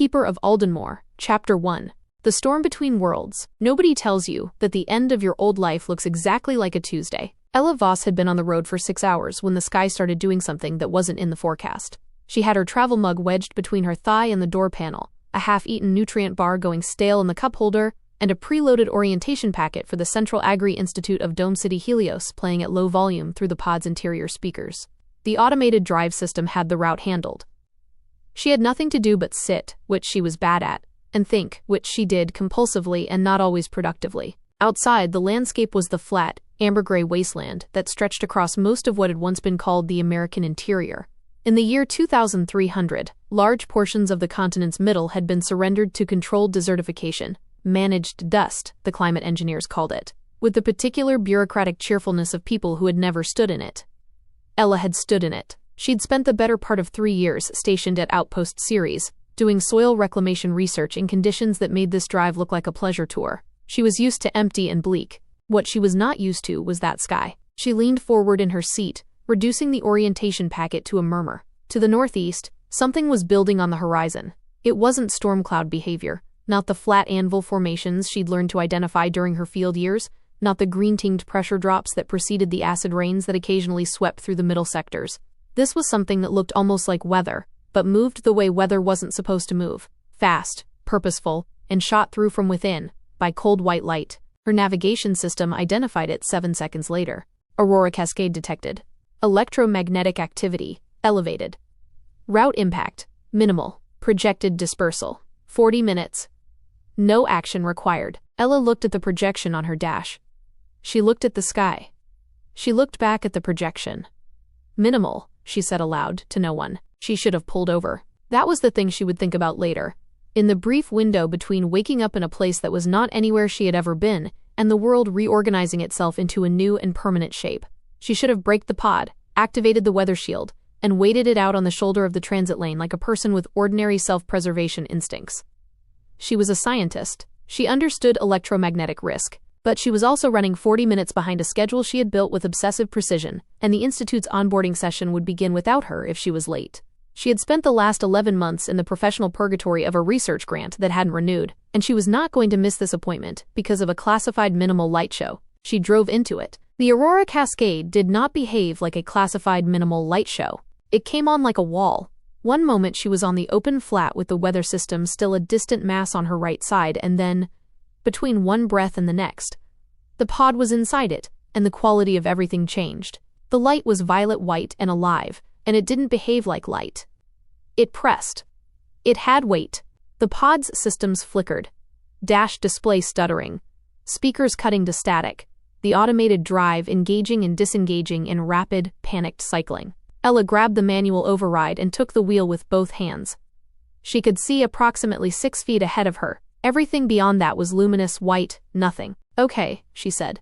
Seedkeeper of Eldenmore, Chapter 1. The Storm Between Worlds. Nobody tells you that the end of your old life looks exactly like a Tuesday. Ella Voss had been on the road for 6 hours when the sky started doing something that wasn't in the forecast. She had her travel mug wedged between her thigh and the door panel, a half-eaten nutrient bar going stale in the cup holder, and a preloaded orientation packet for the Central Agri Institute of Dome City Helios playing at low volume through the pod's interior speakers. The automated drive system had the route handled. She had nothing to do but sit, which she was bad at, and think, which she did compulsively and not always productively. Outside, the landscape was the flat, amber-gray wasteland that stretched across most of what had once been called the American interior. In the year 2300, large portions of the continent's middle had been surrendered to controlled desertification, managed dust, the climate engineers called it, with the particular bureaucratic cheerfulness of people who had never stood in it. Ella had stood in it. She'd spent the better part of 3 years stationed at Outpost Ceres, doing soil reclamation research in conditions that made this drive look like a pleasure tour. She was used to empty and bleak. What she was not used to was that sky. She leaned forward in her seat, reducing the orientation packet to a murmur. To the northeast, something was building on the horizon. It wasn't storm cloud behavior, not the flat anvil formations she'd learned to identify during her field years, not the green-tinged pressure drops that preceded the acid rains that occasionally swept through the middle sectors. This was something that looked almost like weather, but moved the way weather wasn't supposed to move. Fast, purposeful, and shot through from within, by cold white light. Her navigation system identified it 7 seconds later. Aurora cascade detected. Electromagnetic activity, elevated. Route impact, minimal. Projected dispersal, 40 minutes. No action required. Ella looked at the projection on her dash. She looked at the sky. She looked back at the projection. Minimal, she said aloud, to no one. She should have pulled over. That was the thing she would think about later. In the brief window between waking up in a place that was not anywhere she had ever been, and the world reorganizing itself into a new and permanent shape. She should have braked the pod, activated the weather shield, and waited it out on the shoulder of the transit lane like a person with ordinary self-preservation instincts. She was a scientist. She understood electromagnetic risk. But she was also running 40 minutes behind a schedule she had built with obsessive precision, and the Institute's onboarding session would begin without her if she was late. She had spent the last 11 months in the professional purgatory of a research grant that hadn't renewed, and she was not going to miss this appointment because of a classified minimal light show. She drove into it. The Aurora Cascade did not behave like a classified minimal light show. It came on like a wall. One moment she was on the open flat with the weather system still a distant mass on her right side, and then, between one breath and the next, the pod was inside it, and the quality of everything changed. The light was violet-white and alive, and it didn't behave like light. It pressed. It had weight. The pod's systems flickered. Dash display stuttering. Speakers cutting to static. The automated drive engaging and disengaging in rapid, panicked cycling. Ella grabbed the manual override and took the wheel with both hands. She could see approximately 6 feet ahead of her. Everything beyond that was luminous white, nothing. Okay, she said.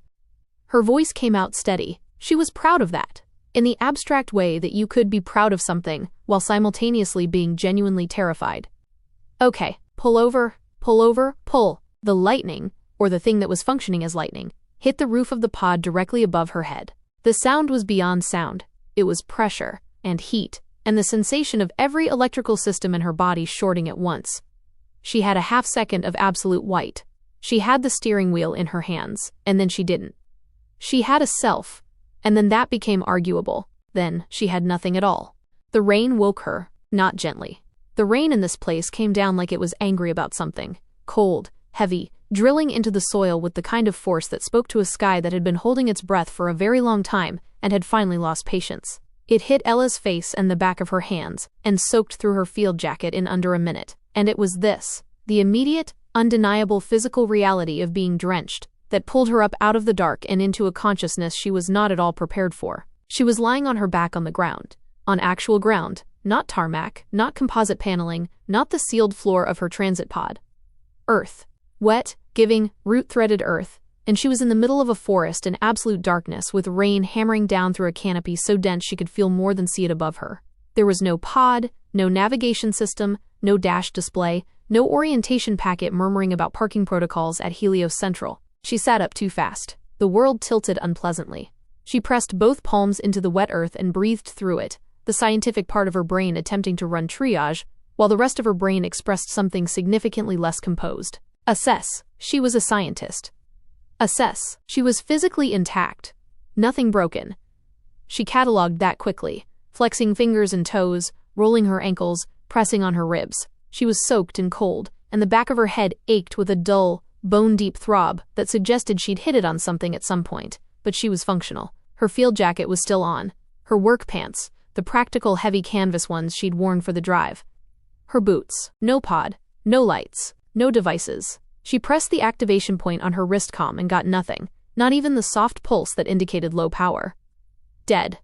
Her voice came out steady. She was proud of that. In the abstract way that you could be proud of something while simultaneously being genuinely terrified. Okay, pull over, pull. The lightning, or the thing that was functioning as lightning, hit the roof of the pod directly above her head. The sound was beyond sound. It was pressure, and heat, and the sensation of every electrical system in her body shorting at once. She had a half-second of absolute white. She had the steering wheel in her hands, and then she didn't. She had a self, and then that became arguable. Then she had nothing at all. The rain woke her, not gently. The rain in this place came down like it was angry about something. Cold, heavy, drilling into the soil with the kind of force that spoke to a sky that had been holding its breath for a very long time and had finally lost patience. It hit Ella's face and the back of her hands, and soaked through her field jacket in under a minute. And it was this, the immediate, undeniable physical reality of being drenched, that pulled her up out of the dark and into a consciousness she was not at all prepared for. She was lying on her back on the ground. On actual ground, not tarmac, not composite paneling, not the sealed floor of her transit pod. Earth. Wet, giving, root-threaded earth, and she was in the middle of a forest in absolute darkness with rain hammering down through a canopy so dense she could feel more than see it above her. There was no pod, no navigation system, no dash display, no orientation packet murmuring about parking protocols at Helios Central. She sat up too fast. The world tilted unpleasantly. She pressed both palms into the wet earth and breathed through it, the scientific part of her brain attempting to run triage, while the rest of her brain expressed something significantly less composed. Assess. She was a scientist. Assess. She was physically intact. Nothing broken. She cataloged that quickly, flexing fingers and toes, rolling her ankles, pressing on her ribs. She was soaked and cold, and the back of her head ached with a dull, bone-deep throb that suggested she'd hit it on something at some point, but she was functional. Her field jacket was still on. Her work pants, the practical heavy canvas ones she'd worn for the drive. Her boots. No pod. No lights. No devices. She pressed the activation point on her wrist comm and got nothing, not even the soft pulse that indicated low power. Dead.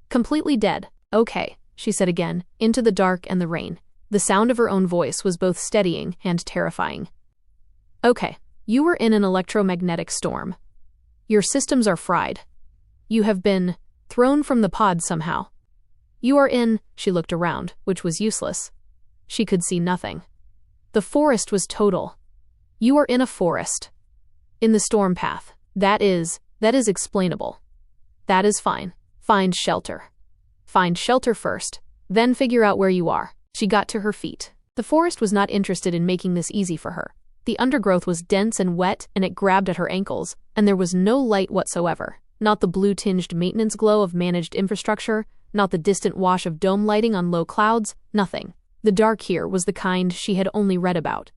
Completely dead. Okay, she said again, into the dark and the rain. The sound of her own voice was both steadying and terrifying. Okay, you were in an electromagnetic storm. Your systems are fried. You have been thrown from the pod somehow. You are in, she looked around, which was useless. She could see nothing. The forest was total. You are in a forest. In the storm path. That is explainable. That is fine. Find shelter. Find shelter first, then figure out where you are. She got to her feet. The forest was not interested in making this easy for her. The undergrowth was dense and wet, and it grabbed at her ankles, and there was no light whatsoever. Not the blue-tinged maintenance glow of managed infrastructure, not the distant wash of dome lighting on low clouds, nothing. The dark here was the kind she had only read about.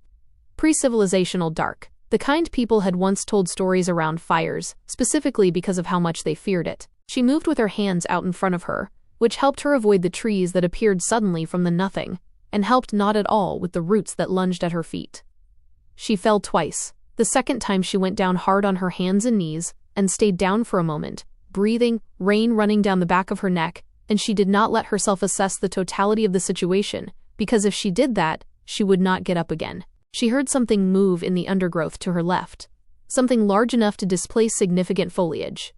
Pre-civilizational dark. The kind people had once told stories around fires, specifically because of how much they feared it. She moved with her hands out in front of her, which helped her avoid the trees that appeared suddenly from the nothing, and helped not at all with the roots that lunged at her feet. She fell twice. The second time she went down hard on her hands and knees, and stayed down for a moment, breathing, rain running down the back of her neck, and she did not let herself assess the totality of the situation, because if she did that, she would not get up again. She heard something move in the undergrowth to her left, something large enough to displace significant foliage.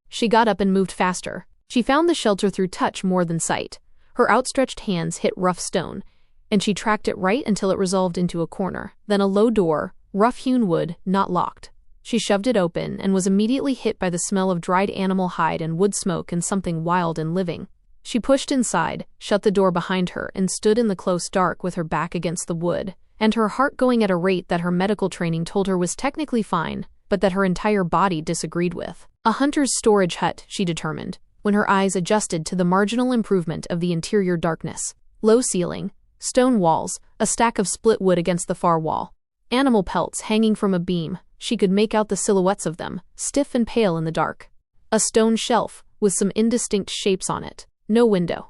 She got up and moved faster. She found the shelter through touch more than sight. Her outstretched hands hit rough stone, and she tracked it right until it resolved into a corner, then a low door, rough-hewn wood, not locked. She shoved it open and was immediately hit by the smell of dried animal hide and wood smoke and something wild and living. She pushed inside, shut the door behind her, and stood in the close dark with her back against the wood, and her heart going at a rate that her medical training told her was technically fine, but that her entire body disagreed with. A hunter's storage hut, she determined, when her eyes adjusted to the marginal improvement of the interior darkness. Low ceiling, stone walls, a stack of split wood against the far wall. Animal pelts hanging from a beam, she could make out the silhouettes of them, stiff and pale in the dark. A stone shelf, with some indistinct shapes on it. No window.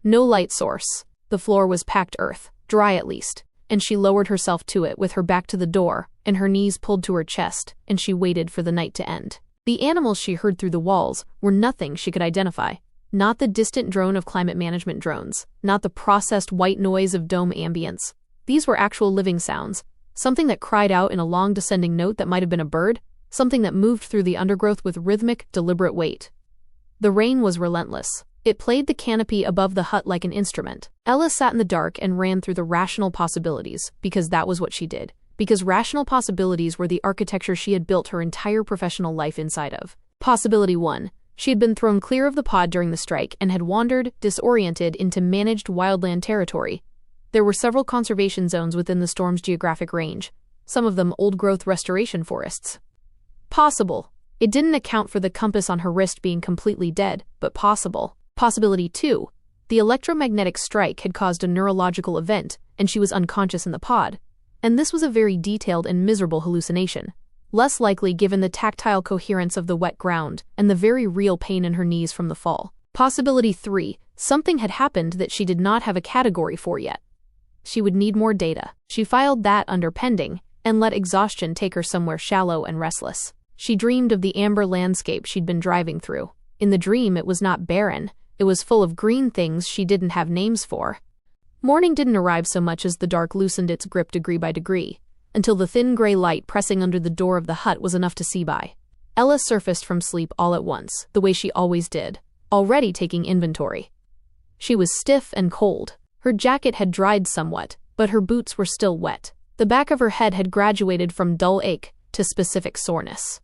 No light source. The floor was packed earth, dry at least, and she lowered herself to it with her back to the door, and her knees pulled to her chest, and she waited for the night to end. The animals she heard through the walls were nothing she could identify. Not the distant drone of climate management drones, not the processed white noise of dome ambience. These were actual living sounds, something that cried out in a long descending note that might have been a bird, something that moved through the undergrowth with rhythmic, deliberate weight. The rain was relentless. It played the canopy above the hut like an instrument. Ella sat in the dark and ran through the rational possibilities, because that was what she did. Because rational possibilities were the architecture she had built her entire professional life inside of. Possibility 1. She had been thrown clear of the pod during the strike and had wandered, disoriented, into managed wildland territory. There were several conservation zones within the storm's geographic range, some of them old-growth restoration forests. Possible. It didn't account for the compass on her wrist being completely dead, but possible. Possibility 2. The electromagnetic strike had caused a neurological event, and she was unconscious in the pod. And this was a very detailed and miserable hallucination. Less likely given the tactile coherence of the wet ground and the very real pain in her knees from the fall. Possibility 3. Something had happened that she did not have a category for yet. She would need more data. She filed that under pending, and let exhaustion take her somewhere shallow and restless. She dreamed of the amber landscape she'd been driving through. In the dream it was not barren, it was full of green things she didn't have names for. Morning didn't arrive so much as the dark loosened its grip degree by degree, until the thin gray light pressing under the door of the hut was enough to see by. Ella surfaced from sleep all at once, the way she always did, already taking inventory. She was stiff and cold. Her jacket had dried somewhat, but her boots were still wet. The back of her head had graduated from dull ache to specific soreness.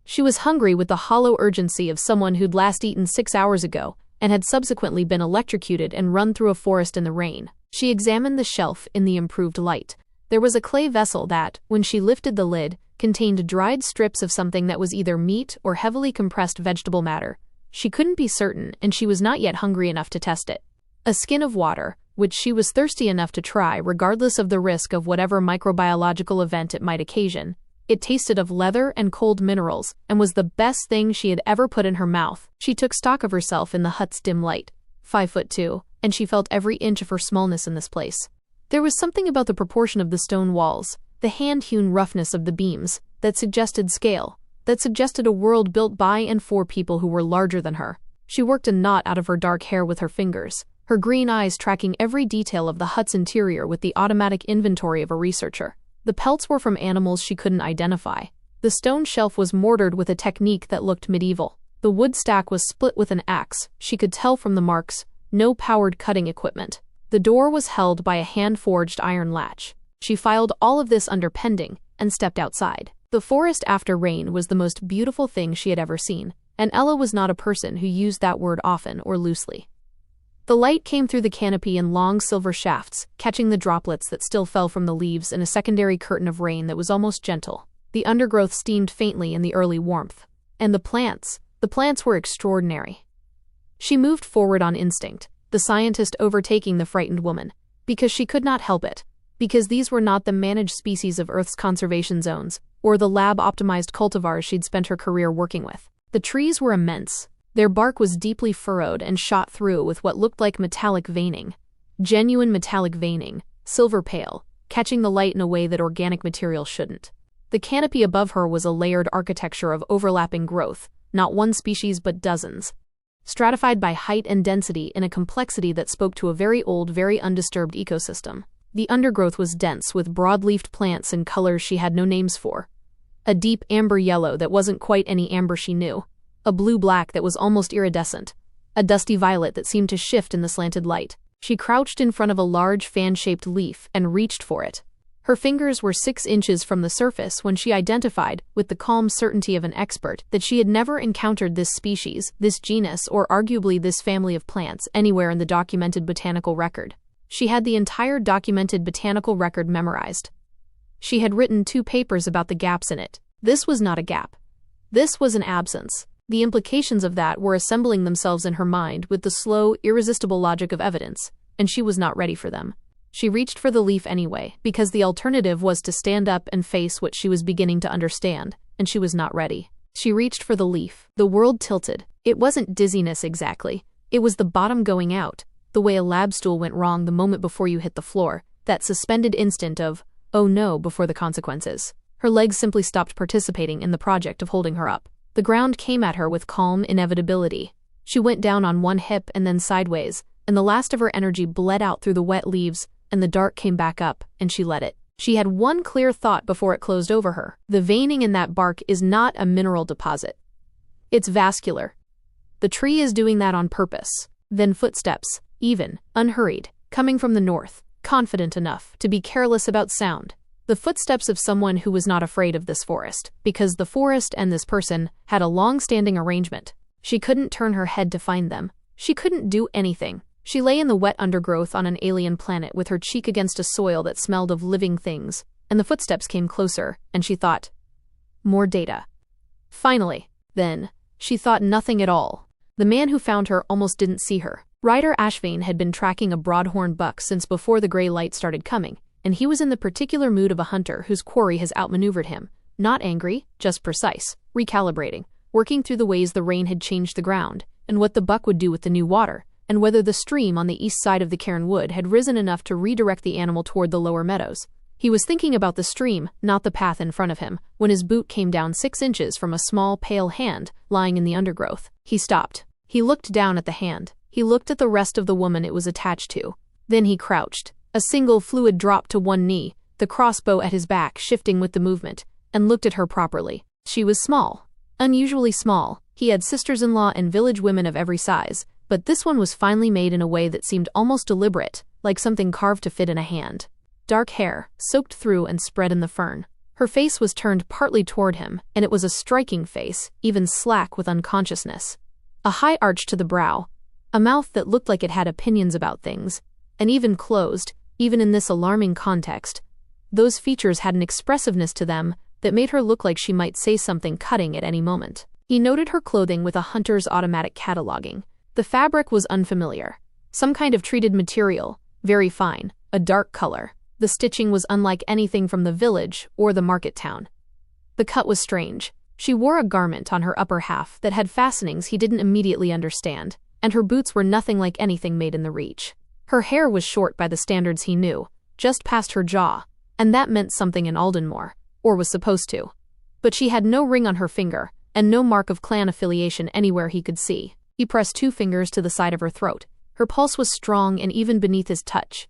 She was hungry with the hollow urgency of someone who'd last eaten 6 hours ago and had subsequently been electrocuted and run through a forest in the rain. She examined the shelf in the improved light. There was a clay vessel that, when she lifted the lid, contained dried strips of something that was either meat or heavily compressed vegetable matter. She couldn't be certain, and she was not yet hungry enough to test it. A skin of water, which she was thirsty enough to try regardless of the risk of whatever microbiological event it might occasion. It tasted of leather and cold minerals, and was the best thing she had ever put in her mouth. She took stock of herself in the hut's dim light. 5'2", and she felt every inch of her smallness in this place. There was something about the proportion of the stone walls, the hand-hewn roughness of the beams, that suggested scale, that suggested a world built by and for people who were larger than her. She worked a knot out of her dark hair with her fingers, her green eyes tracking every detail of the hut's interior with the automatic inventory of a researcher. The pelts were from animals she couldn't identify. The stone shelf was mortared with a technique that looked medieval. The wood stack was split with an axe, she could tell from the marks, no powered cutting equipment. The door was held by a hand-forged iron latch. She filed all of this under pending, and stepped outside. The forest after rain was the most beautiful thing she had ever seen, and Ella was not a person who used that word often or loosely. The light came through the canopy in long silver shafts, catching the droplets that still fell from the leaves in a secondary curtain of rain that was almost gentle. The undergrowth steamed faintly in the early warmth. And the plants were extraordinary. She moved forward on instinct, the scientist overtaking the frightened woman, because she could not help it, because these were not the managed species of Earth's conservation zones, or the lab-optimized cultivars she'd spent her career working with. The trees were immense. Their bark was deeply furrowed and shot through with what looked like metallic veining. Genuine metallic veining, silver pale, catching the light in a way that organic material shouldn't. The canopy above her was a layered architecture of overlapping growth, not one species but dozens, stratified by height and density in a complexity that spoke to a very old, very undisturbed ecosystem. The undergrowth was dense with broad-leafed plants in colors she had no names for. A deep amber yellow that wasn't quite any amber she knew. A blue-black that was almost iridescent. A dusty violet that seemed to shift in the slanted light. She crouched in front of a large fan-shaped leaf and reached for it. Her fingers were 6 inches from the surface when she identified, with the calm certainty of an expert, that she had never encountered this species, this genus, or arguably this family of plants anywhere in the documented botanical record. She had the entire documented botanical record memorized. She had written 2 papers about the gaps in it. This was not a gap. This was an absence. The implications of that were assembling themselves in her mind with the slow, irresistible logic of evidence, and she was not ready for them. She reached for the leaf anyway, because the alternative was to stand up and face what she was beginning to understand, and she was not ready. She reached for the leaf. The world tilted. It wasn't dizziness exactly. It was the bottom going out, the way a lab stool went wrong the moment before you hit the floor, that suspended instant of, oh no, before the consequences. Her legs simply stopped participating in the project of holding her up. The ground came at her with calm inevitability. She went down on one hip and then sideways, and the last of her energy bled out through the wet leaves, and the dark came back up, and she let it. She had one clear thought before it closed over her. The veining in that bark is not a mineral deposit. It's vascular. The tree is doing that on purpose. Then footsteps, even, unhurried, coming from the north, confident enough to be careless about sound. The footsteps of someone who was not afraid of this forest, because the forest and this person had a long-standing arrangement. She couldn't turn her head to find them. She couldn't do anything. She lay in the wet undergrowth on an alien planet with her cheek against a soil that smelled of living things, and the footsteps came closer, and she thought, more data. Finally, then, she thought nothing at all. The man who found her almost didn't see her. Ryder Ashvane had been tracking a broadhorn buck since before the gray light started coming, and he was in the particular mood of a hunter whose quarry has outmaneuvered him. Not angry, just precise, recalibrating, working through the ways the rain had changed the ground, and what the buck would do with the new water, and whether the stream on the east side of the cairn wood had risen enough to redirect the animal toward the lower meadows. He was thinking about the stream, not the path in front of him, when his boot came down 6 inches from a small, pale hand lying in the undergrowth. He stopped. He looked down at the hand. He looked at the rest of the woman it was attached to. Then he crouched. A single fluid drop to one knee, the crossbow at his back shifting with the movement, and looked at her properly. She was small. Unusually small. He had sisters-in-law and village women of every size, but this one was finely made in a way that seemed almost deliberate, like something carved to fit in a hand. Dark hair, soaked through and spread in the fern. Her face was turned partly toward him, and it was a striking face, even slack with unconsciousness. A high arch to the brow, a mouth that looked like it had opinions about things, and even closed, even in this alarming context. Those features had an expressiveness to them that made her look like she might say something cutting at any moment. He noted her clothing with a hunter's automatic cataloging. The fabric was unfamiliar. Some kind of treated material, very fine, a dark color. The stitching was unlike anything from the village or the market town. The cut was strange. She wore a garment on her upper half that had fastenings he didn't immediately understand, and her boots were nothing like anything made in the Reach. Her hair was short by the standards he knew, just past her jaw, and that meant something in Eldenmore, or was supposed to. But she had no ring on her finger, and no mark of clan affiliation anywhere he could see. He pressed 2 fingers to the side of her throat. Her pulse was strong and even beneath his touch.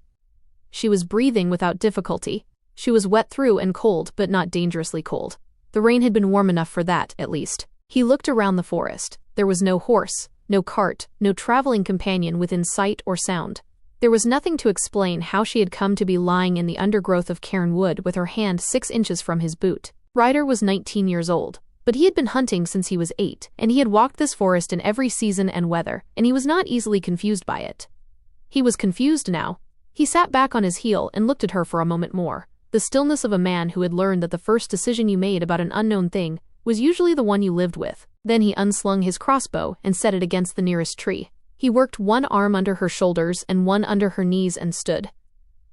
She was breathing without difficulty. She was wet through and cold, but not dangerously cold. The rain had been warm enough for that, at least. He looked around the forest. There was no horse, no cart, no traveling companion within sight or sound. There was nothing to explain how she had come to be lying in the undergrowth of cairn wood with her hand 6 inches from his boot. Ryder was 19 years old, but he had been hunting since he was 8, and he had walked this forest in every season and weather, and he was not easily confused by it. He was confused now. He sat back on his heel and looked at her for a moment more. The stillness of a man who had learned that the first decision you made about an unknown thing was usually the one you lived with. Then he unslung his crossbow and set it against the nearest tree. He worked one arm under her shoulders and one under her knees and stood.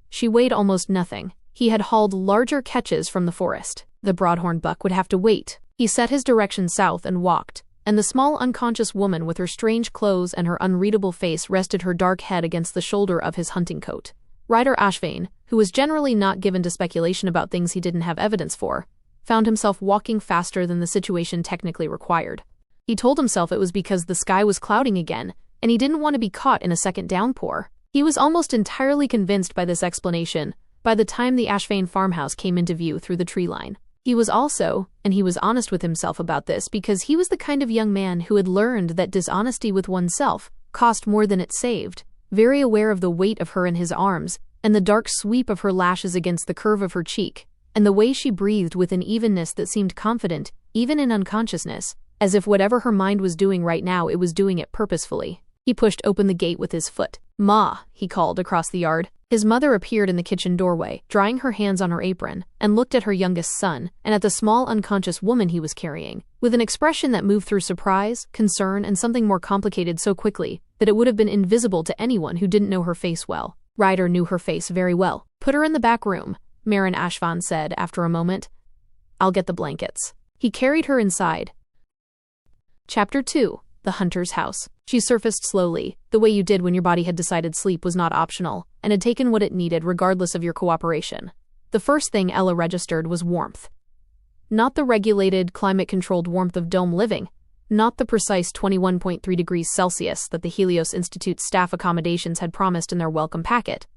She weighed almost nothing. He had hauled larger catches from the forest. The broadhorn buck would have to wait. He set his direction south and walked, and the small unconscious woman with her strange clothes and her unreadable face rested her dark head against the shoulder of his hunting coat. Ryder Ashvane, who was generally not given to speculation about things he didn't have evidence for, found himself walking faster than the situation technically required. He told himself it was because the sky was clouding again, and he didn't want to be caught in a second downpour. He was almost entirely convinced by this explanation by the time the Ashvane farmhouse came into view through the tree line. He was also, and he was honest with himself about this because he was the kind of young man who had learned that dishonesty with oneself cost more than it saved, very aware of the weight of her in his arms, and the dark sweep of her lashes against the curve of her cheek, and the way she breathed with an evenness that seemed confident, even in unconsciousness, as if whatever her mind was doing right now, it was doing it purposefully. He pushed open the gate with his foot. "Ma," he called across the yard. His mother appeared in the kitchen doorway, drying her hands on her apron, and looked at her youngest son, and at the small unconscious woman he was carrying, with an expression that moved through surprise, concern, and something more complicated so quickly that it would have been invisible to anyone who didn't know her face well. Ryder knew her face very well. "Put her in the back room," Ryder Ashvane said after a moment. "I'll get the blankets." He carried her inside. Chapter 2. The Hunter's House. She surfaced slowly, the way you did when your body had decided sleep was not optional, and had taken what it needed regardless of your cooperation. The first thing Ella registered was warmth. Not the regulated, climate-controlled warmth of dome living, not the precise 21.3 degrees Celsius that the Helios Institute staff accommodations had promised in their welcome packet,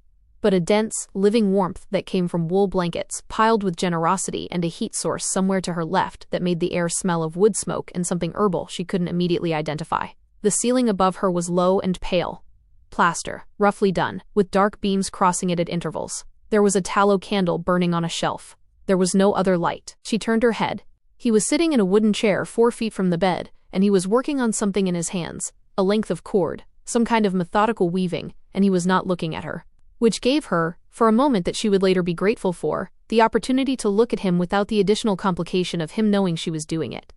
but a dense, living warmth that came from wool blankets piled with generosity and a heat source somewhere to her left that made the air smell of wood smoke and something herbal she couldn't immediately identify. The ceiling above her was low and pale. Plaster, roughly done, with dark beams crossing it at intervals. There was a tallow candle burning on a shelf. There was no other light. She turned her head. He was sitting in a wooden chair 4 feet from the bed, and he was working on something in his hands, a length of cord, some kind of methodical weaving, and he was not looking at her. Which gave her, for a moment that she would later be grateful for, the opportunity to look at him without the additional complication of him knowing she was doing it.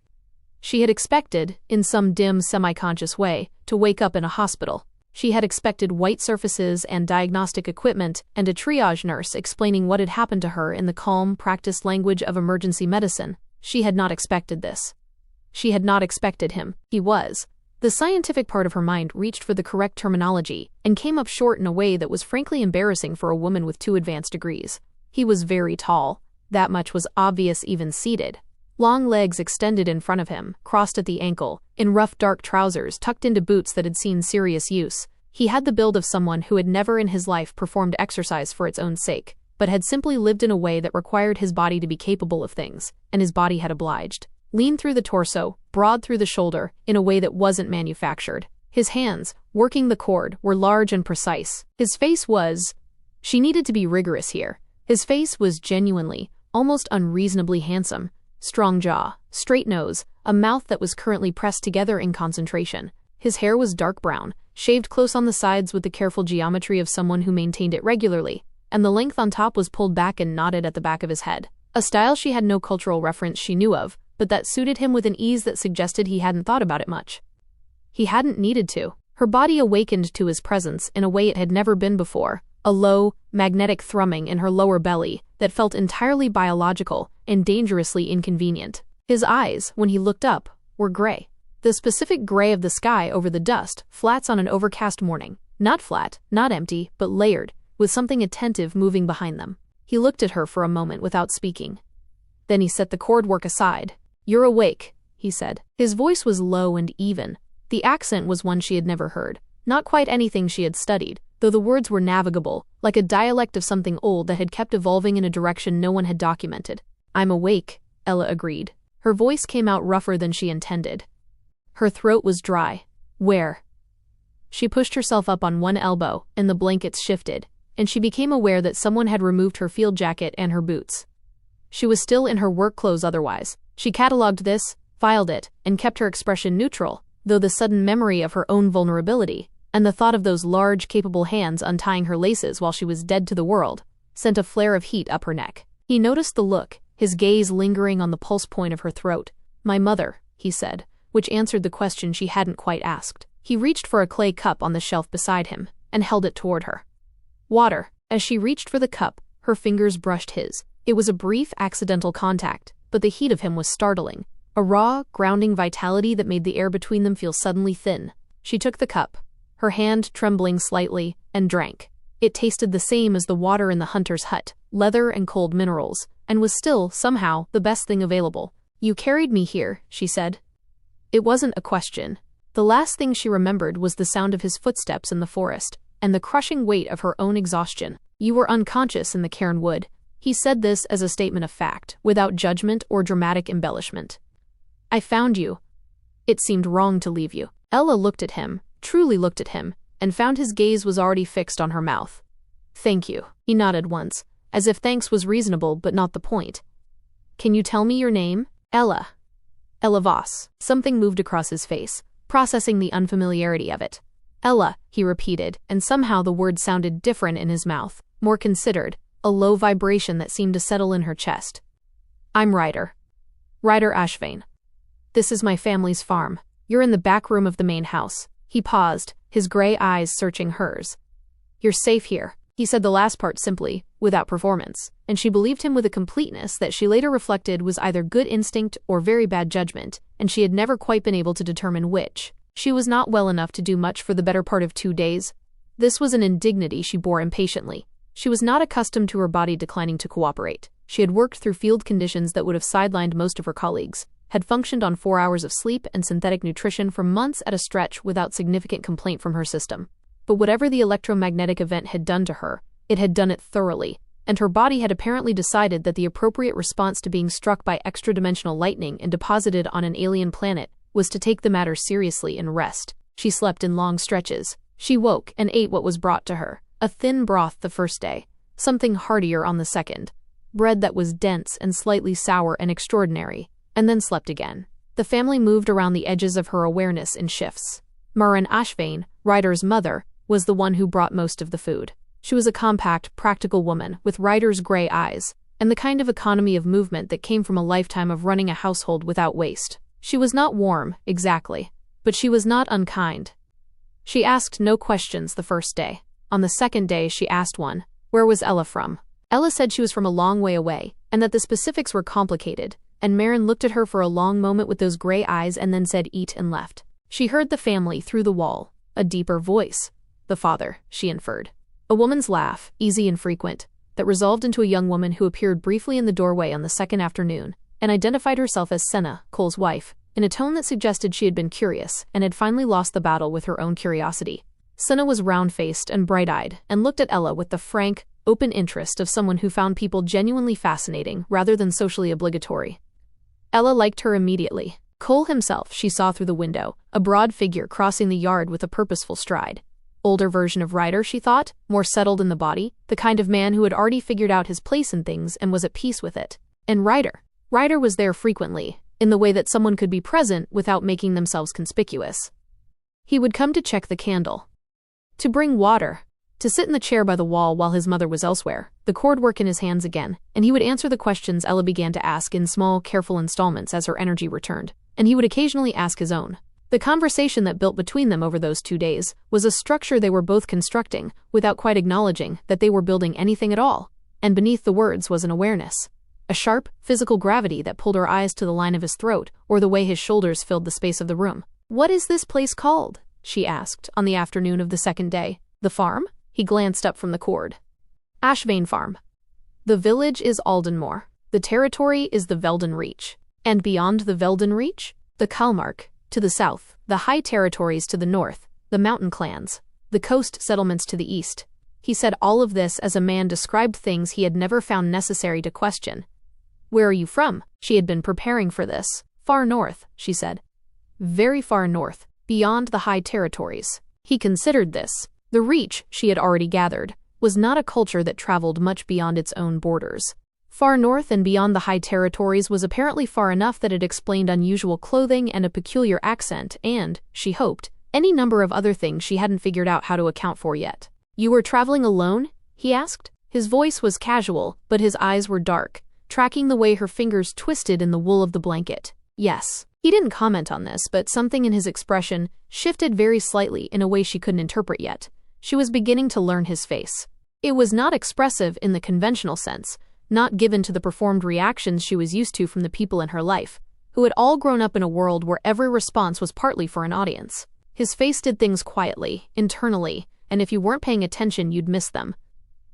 She had expected, in some dim, semi-conscious way, to wake up in a hospital. She had expected white surfaces and diagnostic equipment and a triage nurse explaining what had happened to her in the calm, practiced language of emergency medicine. She had not expected this. She had not expected him. He was. The scientific part of her mind reached for the correct terminology and came up short in a way that was frankly embarrassing for a woman with 2 advanced degrees. He was very tall. That much was obvious even seated. Long legs extended in front of him, crossed at the ankle, in rough dark trousers tucked into boots that had seen serious use. He had the build of someone who had never in his life performed exercise for its own sake, but had simply lived in a way that required his body to be capable of things, and his body had obliged. Lean through the torso, broad through the shoulder, in a way that wasn't manufactured. His hands, working the cord, were large and precise. His face was... She needed to be rigorous here. His face was genuinely, almost unreasonably handsome. Strong jaw, straight nose, a mouth that was currently pressed together in concentration. His hair was dark brown, shaved close on the sides with the careful geometry of someone who maintained it regularly, and the length on top was pulled back and knotted at the back of his head. A style she had no cultural reference she knew of, but that suited him with an ease that suggested he hadn't thought about it much. He hadn't needed to. Her body awakened to his presence in a way it had never been before, a low, magnetic thrumming in her lower belly that felt entirely biological and dangerously inconvenient. His eyes, when he looked up, were gray. The specific gray of the sky over the dust, flats on an overcast morning. Not flat, not empty, but layered, with something attentive moving behind them. He looked at her for a moment without speaking. Then he set the cord work aside. "You're awake," he said. His voice was low and even. The accent was one she had never heard. Not quite anything she had studied, though the words were navigable, like a dialect of something old that had kept evolving in a direction no one had documented. "I'm awake," Ella agreed. Her voice came out rougher than she intended. Her throat was dry. "Where?" She pushed herself up on one elbow, and the blankets shifted, and she became aware that someone had removed her field jacket and her boots. She was still in her work clothes otherwise. She catalogued this, filed it, and kept her expression neutral, though the sudden memory of her own vulnerability, and the thought of those large, capable hands untying her laces while she was dead to the world, sent a flare of heat up her neck. He noticed the look, his gaze lingering on the pulse point of her throat. "My mother," he said, which answered the question she hadn't quite asked. He reached for a clay cup on the shelf beside him, and held it toward her. "Water." As she reached for the cup, her fingers brushed his. It was a brief, accidental contact, but the heat of him was startling. A raw, grounding vitality that made the air between them feel suddenly thin. She took the cup, her hand trembling slightly, and drank. It tasted the same as the water in the hunter's hut, leather and cold minerals, and was still, somehow, the best thing available. "You carried me here," she said. It wasn't a question. The last thing she remembered was the sound of his footsteps in the forest, and the crushing weight of her own exhaustion. "You were unconscious in the cairn wood." He said this as a statement of fact, without judgment or dramatic embellishment. "I found you. It seemed wrong to leave you." Ella looked at him, truly looked at him, and found his gaze was already fixed on her mouth. "Thank you." He nodded once, as if thanks was reasonable but not the point. "Can you tell me your name?" "Ella. Ella Voss." Something moved across his face, processing the unfamiliarity of it. "Ella," he repeated, and somehow the word sounded different in his mouth, more considered, a low vibration that seemed to settle in her chest. "I'm Ryder. Ryder Ashvane. This is my family's farm. You're in the back room of the main house." He paused, his gray eyes searching hers. "You're safe here." He said the last part simply, without performance, and she believed him with a completeness that she later reflected was either good instinct or very bad judgment, and she had never quite been able to determine which. She was not well enough to do much for the better part of 2 days. This was an indignity she bore impatiently. She was not accustomed to her body declining to cooperate. She had worked through field conditions that would have sidelined most of her colleagues, had functioned on 4 hours of sleep and synthetic nutrition for months at a stretch without significant complaint from her system. But whatever the electromagnetic event had done to her, it had done it thoroughly, and her body had apparently decided that the appropriate response to being struck by extra-dimensional lightning and deposited on an alien planet was to take the matter seriously and rest. She slept in long stretches. She woke and ate what was brought to her. A thin broth the first day, something heartier on the second, bread that was dense and slightly sour and extraordinary, and then slept again. The family moved around the edges of her awareness in shifts. Ryder Ashvane, Ryder's mother, was the one who brought most of the food. She was a compact, practical woman with Ryder's gray eyes, and the kind of economy of movement that came from a lifetime of running a household without waste. She was not warm, exactly, but she was not unkind. She asked no questions the first day. On the second day she asked one. Where was Ella from? Ella said she was from a long way away, and that the specifics were complicated, and Marin looked at her for a long moment with those gray eyes and then said eat and left. She heard the family through the wall, a deeper voice. The father, she inferred. A woman's laugh, easy and frequent, that resolved into a young woman who appeared briefly in the doorway on the second afternoon, and identified herself as Senna, Cole's wife, in a tone that suggested she had been curious and had finally lost the battle with her own curiosity. Senna was round-faced and bright-eyed, and looked at Ella with the frank, open interest of someone who found people genuinely fascinating rather than socially obligatory. Ella liked her immediately. Cole himself she saw through the window, a broad figure crossing the yard with a purposeful stride. Older version of Ryder, she thought, more settled in the body, the kind of man who had already figured out his place in things and was at peace with it. And Ryder was there frequently, in the way that someone could be present without making themselves conspicuous. He would come to check the candle, to bring water, to sit in the chair by the wall while his mother was elsewhere, the cord work in his hands again, and he would answer the questions Ella began to ask in small, careful installments as her energy returned, and he would occasionally ask his own. The conversation that built between them over those 2 days was a structure they were both constructing, without quite acknowledging that they were building anything at all, and beneath the words was an awareness. A sharp, physical gravity that pulled her eyes to the line of his throat, or the way his shoulders filled the space of the room. "What is this place called?" she asked, on the afternoon of the second day. "The farm?" He glanced up from the cord. "Ashvane Farm. The village is Eldenmore. The territory is the Velden Reach. And beyond the Velden Reach? The Kalmark, to the south, the high territories to the north, the mountain clans, the coast settlements to the east." He said all of this as a man described things he had never found necessary to question. "Where are you from?" She had been preparing for this. "Far north," she said. "Very far north, beyond the high territories." He considered this. The Reach, she had already gathered, was not a culture that traveled much beyond its own borders. Far north and beyond the high territories was apparently far enough that it explained unusual clothing and a peculiar accent and, she hoped, any number of other things she hadn't figured out how to account for yet. "You were traveling alone?" he asked. His voice was casual, but his eyes were dark, tracking the way her fingers twisted in the wool of the blanket. "Yes." He didn't comment on this, but something in his expression shifted very slightly in a way she couldn't interpret yet. She was beginning to learn his face. It was not expressive in the conventional sense, not given to the performed reactions she was used to from the people in her life, who had all grown up in a world where every response was partly for an audience. His face did things quietly, internally, and if you weren't paying attention, you'd miss them.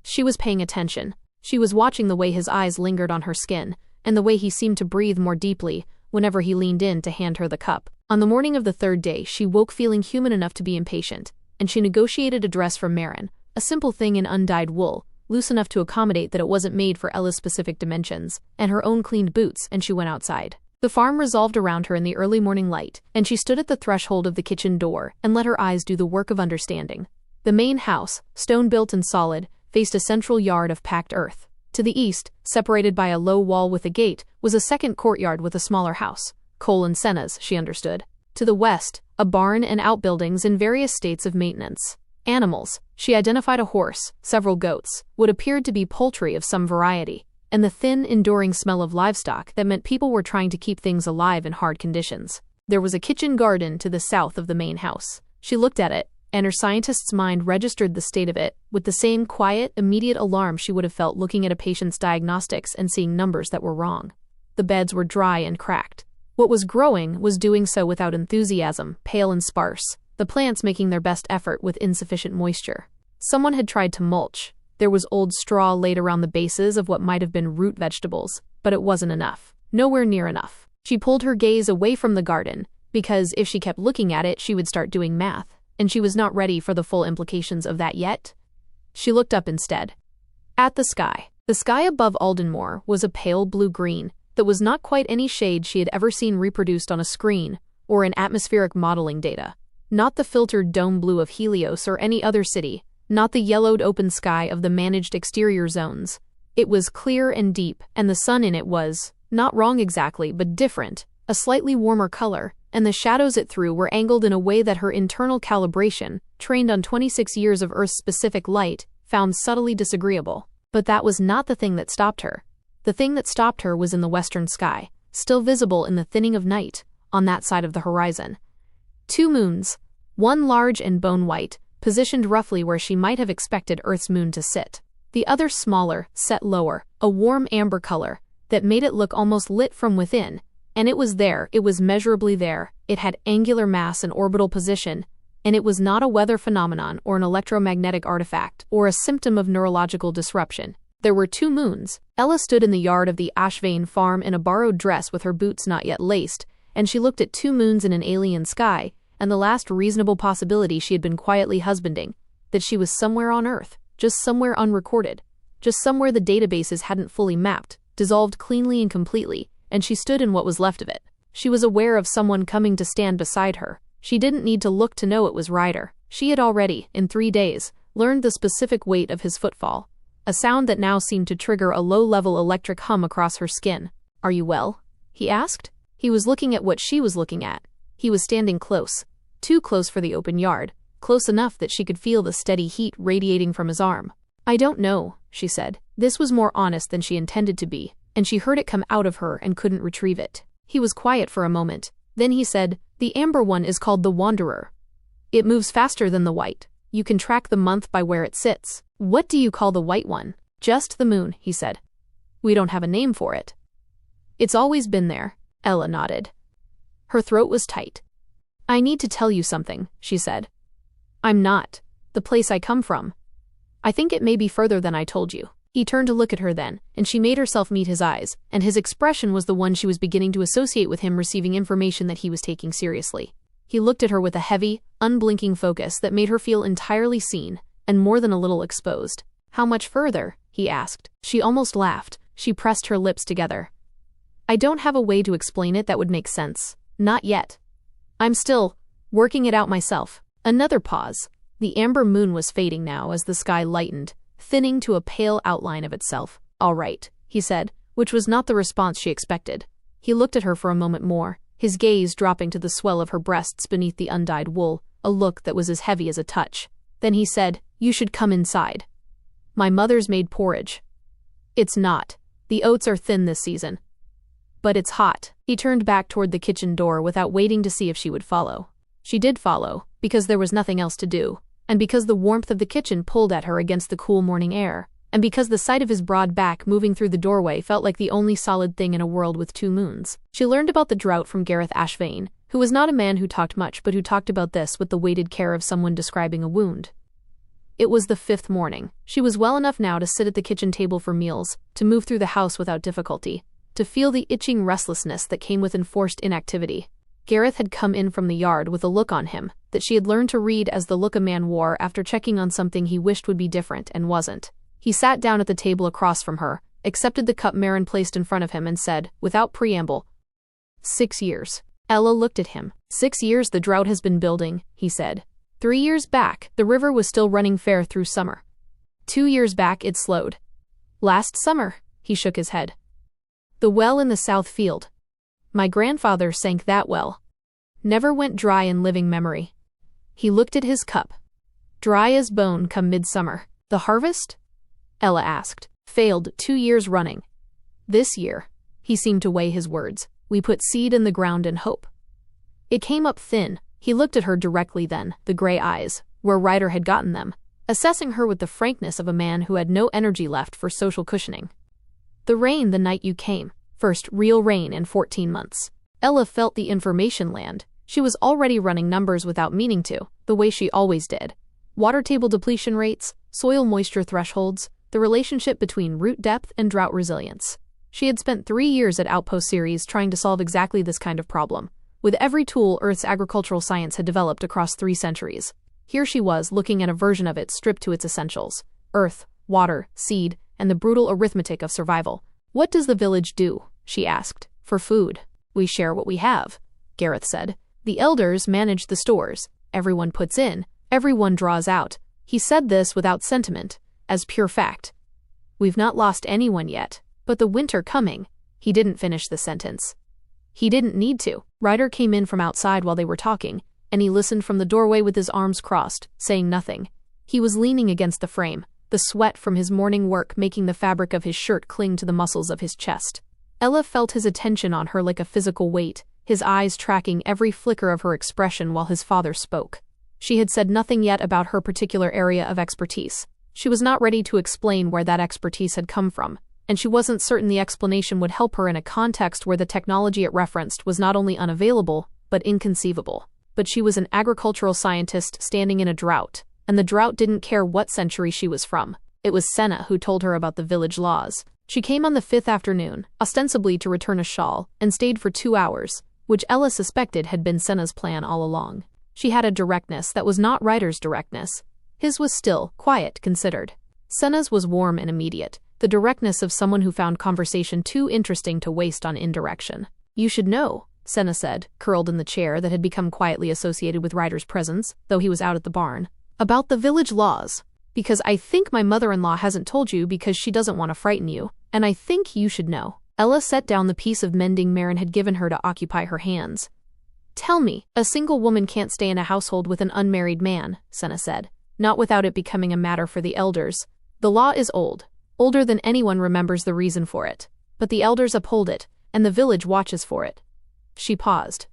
She was paying attention. She was watching the way his eyes lingered on her skin, and the way he seemed to breathe more deeply whenever he leaned in to hand her the cup. On the morning of the third day, she woke feeling human enough to be impatient, and she negotiated a dress from Marin, a simple thing in undyed wool, loose enough to accommodate that it wasn't made for Ella's specific dimensions, and her own cleaned boots, and she went outside. The farm resolved around her in the early morning light, and she stood at the threshold of the kitchen door and let her eyes do the work of understanding. The main house, stone-built and solid, faced a central yard of packed earth. To the east, separated by a low wall with a gate, was a second courtyard with a smaller house. Coal and sennas, she understood. To the west, a barn and outbuildings in various states of maintenance. Animals, she identified a horse, several goats, what appeared to be poultry of some variety, and the thin, enduring smell of livestock that meant people were trying to keep things alive in hard conditions. There was a kitchen garden to the south of the main house. She looked at it, and her scientist's mind registered the state of it with the same quiet, immediate alarm she would have felt looking at a patient's diagnostics and seeing numbers that were wrong. The beds were dry and cracked. What was growing was doing so without enthusiasm, pale and sparse, the plants making their best effort with insufficient moisture. Someone had tried to mulch. There was old straw laid around the bases of what might have been root vegetables, but it wasn't enough. Nowhere near enough. She pulled her gaze away from the garden, because if she kept looking at it, she would start doing math, and she was not ready for the full implications of that yet. She looked up instead. At the sky. The sky above Eldenmore was a pale blue-green that was not quite any shade she had ever seen reproduced on a screen or in atmospheric modeling data. Not the filtered dome blue of Helios or any other city, not the yellowed open sky of the managed exterior zones. It was clear and deep, and the sun in it was, not wrong exactly, but different, a slightly warmer color, and the shadows it threw were angled in a way that her internal calibration, trained on 26 years of Earth-specific light, found subtly disagreeable. But that was not the thing that stopped her. The thing that stopped her was in the western sky, still visible in the thinning of night, on that side of the horizon. 2 moons, one large and bone-white, positioned roughly where she might have expected Earth's moon to sit. The other smaller, set lower, a warm amber color, that made it look almost lit from within. And it was there, it was measurably there, it had angular mass and orbital position, and it was not a weather phenomenon or an electromagnetic artifact or a symptom of neurological disruption. There were 2 moons. Ella stood in the yard of the Ashvane farm in a borrowed dress with her boots not yet laced, and she looked at 2 moons in an alien sky, and the last reasonable possibility she had been quietly husbanding, that she was somewhere on Earth, just somewhere unrecorded, just somewhere the databases hadn't fully mapped, dissolved cleanly and completely, and she stood in what was left of it. She was aware of someone coming to stand beside her. She didn't need to look to know it was Ryder. She had already, in 3 days, learned the specific weight of his footfall, a sound that now seemed to trigger a low-level electric hum across her skin. "Are you well?" he asked. He was looking at what she was looking at. He was standing close, Too close for the open yard, close enough that she could feel the steady heat radiating from his arm. "I don't know," she said. This was more honest than she intended to be, and she heard it come out of her and couldn't retrieve it. He was quiet for a moment. Then he said, "The amber one is called the Wanderer. It moves faster than the white. You can track the month by where it sits." "What do you call the white one?" "Just the moon," he said. "We don't have a name for it." "It's always been there." Ella nodded. Her throat was tight. "I need to tell you something," she said. "I'm not. The place I come from. I think it may be further than I told you." He turned to look at her then, and she made herself meet his eyes, and his expression was the one she was beginning to associate with him receiving information that he was taking seriously. He looked at her with a heavy, unblinking focus that made her feel entirely seen, and more than a little exposed. "How much further?" he asked. She almost laughed. She pressed her lips together. "I don't have a way to explain it that would make sense. Not yet. I'm still working it out myself." Another pause. The amber moon was fading now as the sky lightened, thinning to a pale outline of itself. "All right," he said, which was not the response she expected. He looked at her for a moment more, his gaze dropping to the swell of her breasts beneath the undyed wool, a look that was as heavy as a touch. Then he said, "You should come inside. My mother's made porridge. It's not. The oats are thin this season. But it's hot." He turned back toward the kitchen door without waiting to see if she would follow. She did follow, because there was nothing else to do, and because the warmth of the kitchen pulled at her against the cool morning air, and because the sight of his broad back moving through the doorway felt like the only solid thing in a world with two moons. She learned about the drought from Ryder Ashvane, who was not a man who talked much but who talked about this with the weighted care of someone describing a wound. It was the 5th morning. She was well enough now to sit at the kitchen table for meals, to move through the house without difficulty, to feel the itching restlessness that came with enforced inactivity. Gareth had come in from the yard with a look on him that she had learned to read as the look a man wore after checking on something he wished would be different and wasn't. He sat down at the table across from her, accepted the cup Marin placed in front of him and said, without preamble, 6 years. Ella looked at him. 6 years the drought has been building, he said. 3 years back, the river was still running fair through summer. 2 years back it slowed. Last summer, he shook his head. The well in the south field. My grandfather sank that well. Never went dry in living memory. He looked at his cup. Dry as bone come midsummer. The harvest? Ella asked. Failed 2 years running. This year, he seemed to weigh his words, we put seed in the ground and hope. It came up thin. He looked at her directly then, the gray eyes, where Ryder had gotten them, assessing her with the frankness of a man who had no energy left for social cushioning. The rain the night you came. First real rain in 14 months. Ella felt the information land. She was already running numbers without meaning to, the way she always did. Water table depletion rates, soil moisture thresholds, the relationship between root depth and drought resilience. She had spent 3 years at Outpost Series trying to solve exactly this kind of problem, with every tool Earth's agricultural science had developed across 3 centuries. Here she was looking at a version of it stripped to its essentials: earth, water, seed, and the brutal arithmetic of survival. What does the village do? She asked. For food. We share what we have, Gareth said. The elders manage the stores. Everyone puts in, everyone draws out. He said this without sentiment, as pure fact. We've not lost anyone yet, but the winter coming. He didn't finish the sentence. He didn't need to. Ryder came in from outside while they were talking, and he listened from the doorway with his arms crossed, saying nothing. He was leaning against the frame, the sweat from his morning work making the fabric of his shirt cling to the muscles of his chest. Ella felt his attention on her like a physical weight, his eyes tracking every flicker of her expression while his father spoke. She had said nothing yet about her particular area of expertise. She was not ready to explain where that expertise had come from, and she wasn't certain the explanation would help her in a context where the technology it referenced was not only unavailable, but inconceivable. But she was an agricultural scientist standing in a drought, and the drought didn't care what century she was from. It was Senna who told her about the village laws. She came on the 5th afternoon, ostensibly to return a shawl, and stayed for 2 hours, which Ella suspected had been Senna's plan all along. She had a directness that was not Ryder's directness. His was still, quiet, considered. Senna's was warm and immediate, the directness of someone who found conversation too interesting to waste on indirection. You should know, Senna said, curled in the chair that had become quietly associated with Ryder's presence, though he was out at the barn, about the village laws. Because I think my mother-in-law hasn't told you because she doesn't want to frighten you, and I think you should know. Ella set down the piece of mending Marin had given her to occupy her hands. Tell me, a single woman can't stay in a household with an unmarried man, Senna said. Not without it becoming a matter for the elders. The law is old, older than anyone remembers the reason for it. But the elders uphold it, and the village watches for it. She paused.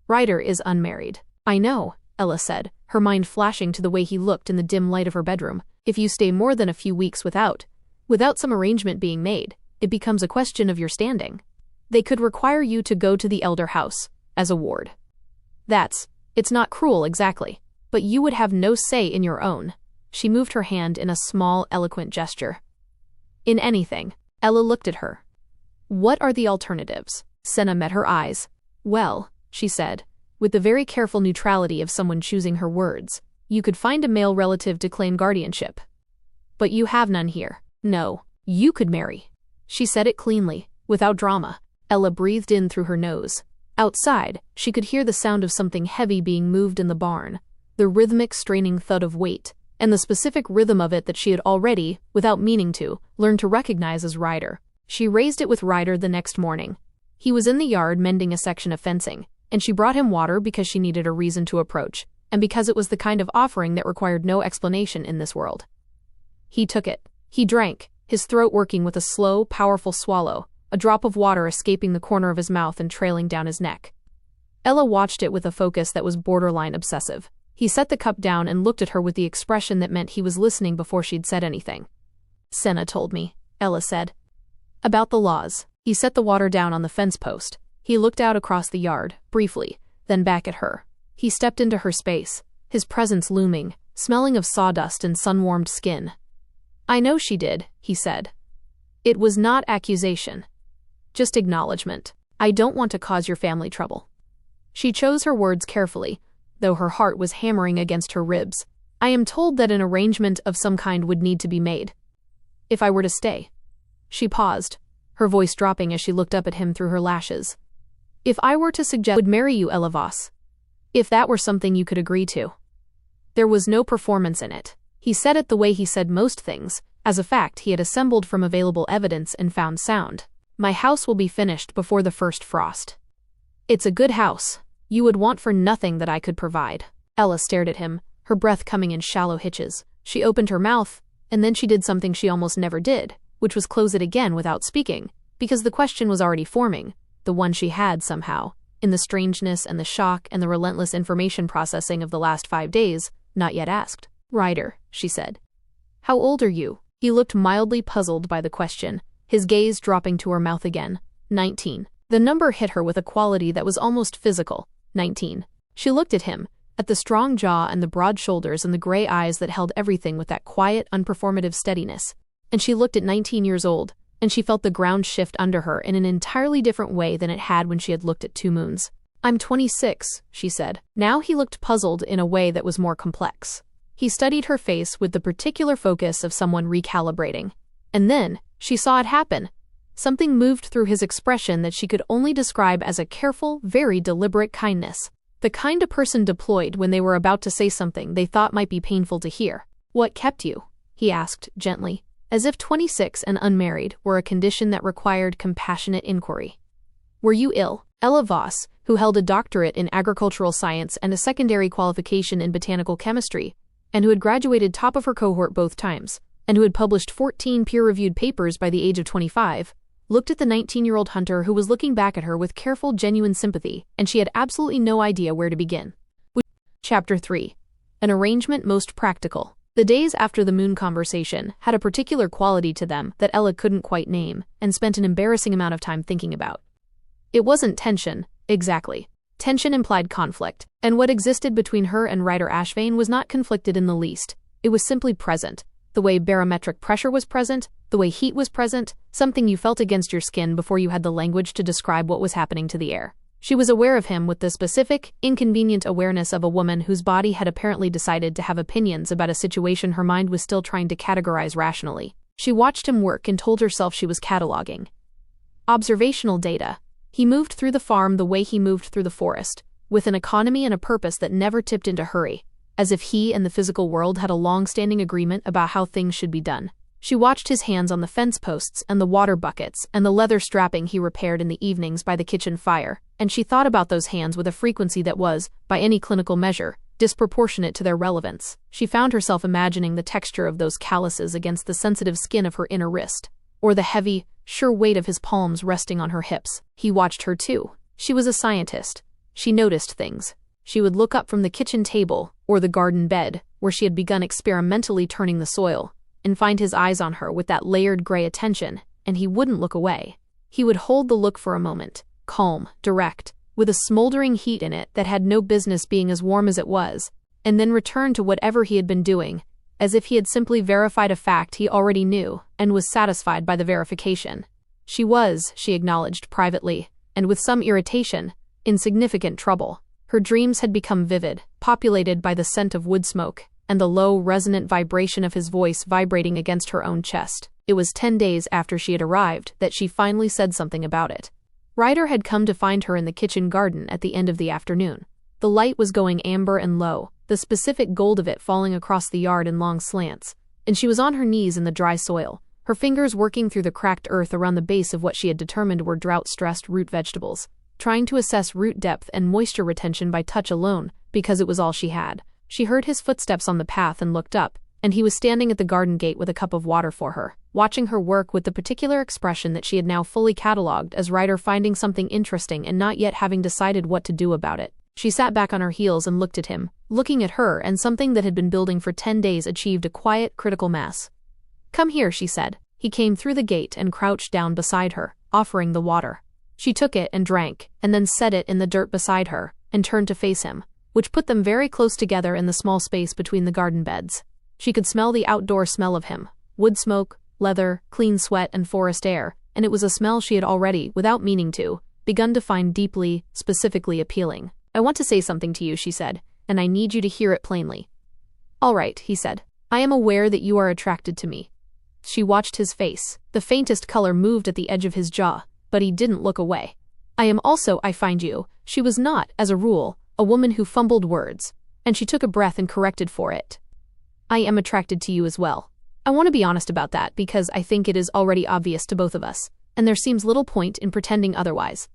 Ryder is unmarried. I know, Ella said, her mind flashing to the way he looked in the dim light of her bedroom. If you stay more than a few weeks without some arrangement being made, it becomes a question of your standing. They could require you to go to the elder house, as a ward. It's not cruel exactly, but you would have no say in your own. She moved her hand in a small, eloquent gesture. In anything. Ella looked at her. What are the alternatives? Senna met her eyes. Well, she said, with the very careful neutrality of someone choosing her words, you could find a male relative to claim guardianship. But you have none here. No, you could marry. She said it cleanly, without drama. Ella breathed in through her nose. Outside, she could hear the sound of something heavy being moved in the barn, the rhythmic straining thud of weight, and the specific rhythm of it that she had already, without meaning to, learned to recognize as Ryder. She raised it with Ryder the next morning. He was in the yard mending a section of fencing, and she brought him water because she needed a reason to approach, and because it was the kind of offering that required no explanation in this world. He took it. He drank, his throat working with a slow, powerful swallow, a drop of water escaping the corner of his mouth and trailing down his neck. Ella watched it with a focus that was borderline obsessive. He set the cup down and looked at her with the expression that meant he was listening before she'd said anything. Senna told me, Ella said. About the laws. He set the water down on the fence post. He looked out across the yard, briefly, then back at her. He stepped into her space, his presence looming, smelling of sawdust and sun-warmed skin. I know she did, he said. It was not accusation. Just acknowledgement. I don't want to cause your family trouble. She chose her words carefully, though her heart was hammering against her ribs. I am told that an arrangement of some kind would need to be made. If I were to stay. She paused, her voice dropping as she looked up at him through her lashes. If I were to suggest I would marry you, Ella Voss. If that were something you could agree to. There was no performance in it. He said it the way he said most things, as a fact he had assembled from available evidence and found sound. My house will be finished before the first frost. It's a good house. You would want for nothing that I could provide. Ella stared at him, her breath coming in shallow hitches. She opened her mouth, and then she did something she almost never did, which was close it again without speaking, because the question was already forming, the one she had somehow, in the strangeness and the shock and the relentless information processing of the last 5 days, not yet asked. Ryder, she said. How old are you? He looked mildly puzzled by the question, his gaze dropping to her mouth again. 19. The number hit her with a quality that was almost physical. 19. She looked at him, at the strong jaw and the broad shoulders and the gray eyes that held everything with that quiet, unperformative steadiness. And she looked at 19 years old, and she felt the ground shift under her in an entirely different way than it had when she had looked at 2 moons. I'm 26, she said. Now he looked puzzled in a way that was more complex. He studied her face with the particular focus of someone recalibrating. And then, she saw it happen. Something moved through his expression that she could only describe as a careful, very deliberate kindness. The kind a person deployed when they were about to say something they thought might be painful to hear. What kept you? He asked, gently, as if 26 and unmarried were a condition that required compassionate inquiry. Were you ill? Ella Voss, who held a doctorate in agricultural science and a secondary qualification in botanical chemistry, and who had graduated top of her cohort both times, and who had published 14 peer-reviewed papers by the age of 25, looked at the 19-year-old hunter who was looking back at her with careful, genuine sympathy, and she had absolutely no idea where to begin. Chapter 3. An arrangement most practical. The days after the moon conversation had a particular quality to them that Ella couldn't quite name, and spent an embarrassing amount of time thinking about. It wasn't tension, exactly. Tension implied conflict, and what existed between her and Ryder Ashvane was not conflicted in the least. It was simply present. The way barometric pressure was present, the way heat was present, something you felt against your skin before you had the language to describe what was happening to the air. She was aware of him with the specific, inconvenient awareness of a woman whose body had apparently decided to have opinions about a situation her mind was still trying to categorize rationally. She watched him work and told herself she was cataloging observational data. He moved through the farm the way he moved through the forest, with an economy and a purpose that never tipped into hurry, as if he and the physical world had a long-standing agreement about how things should be done. She watched his hands on the fence posts and the water buckets and the leather strapping he repaired in the evenings by the kitchen fire, and she thought about those hands with a frequency that was, by any clinical measure, disproportionate to their relevance. She found herself imagining the texture of those calluses against the sensitive skin of her inner wrist, or the heavy, sure weight of his palms resting on her hips. He watched her too. She was a scientist. She noticed things. She would look up from the kitchen table, or the garden bed, where she had begun experimentally turning the soil, and find his eyes on her with that layered gray attention, and he wouldn't look away. He would hold the look for a moment, calm, direct, with a smoldering heat in it that had no business being as warm as it was, and then return to whatever he had been doing, as if he had simply verified a fact he already knew, and was satisfied by the verification. She acknowledged privately, and with some irritation, in significant trouble. Her dreams had become vivid, populated by the scent of wood smoke, and the low, resonant vibration of his voice vibrating against her own chest. It was 10 days after she had arrived that she finally said something about it. Ryder had come to find her in the kitchen garden at the end of the afternoon. The light was going amber and low, the specific gold of it falling across the yard in long slants, and she was on her knees in the dry soil, her fingers working through the cracked earth around the base of what she had determined were drought-stressed root vegetables, trying to assess root depth and moisture retention by touch alone, because it was all she had. She heard his footsteps on the path and looked up, and he was standing at the garden gate with a cup of water for her, watching her work with the particular expression that she had now fully catalogued as Ryder finding something interesting and not yet having decided what to do about it. She sat back on her heels and looked at him. Looking at her, and something that had been building for 10 days achieved a quiet, critical mass. "Come here," she said. He came through the gate and crouched down beside her, offering the water. She took it and drank, and then set it in the dirt beside her, and turned to face him, which put them very close together in the small space between the garden beds. She could smell the outdoor smell of him, wood smoke, leather, clean sweat, and forest air, and it was a smell she had already, without meaning to, begun to find deeply, specifically appealing. "I want to say something to you," she said, "and I need you to hear it plainly." "All right," he said. "I am aware that you are attracted to me." She watched his face. The faintest color moved at the edge of his jaw, but he didn't look away. I find you." She was not, as a rule, a woman who fumbled words, and she took a breath and corrected for it. "I am attracted to you as well. I want to be honest about that because I think it is already obvious to both of us, and there seems little point in pretending otherwise."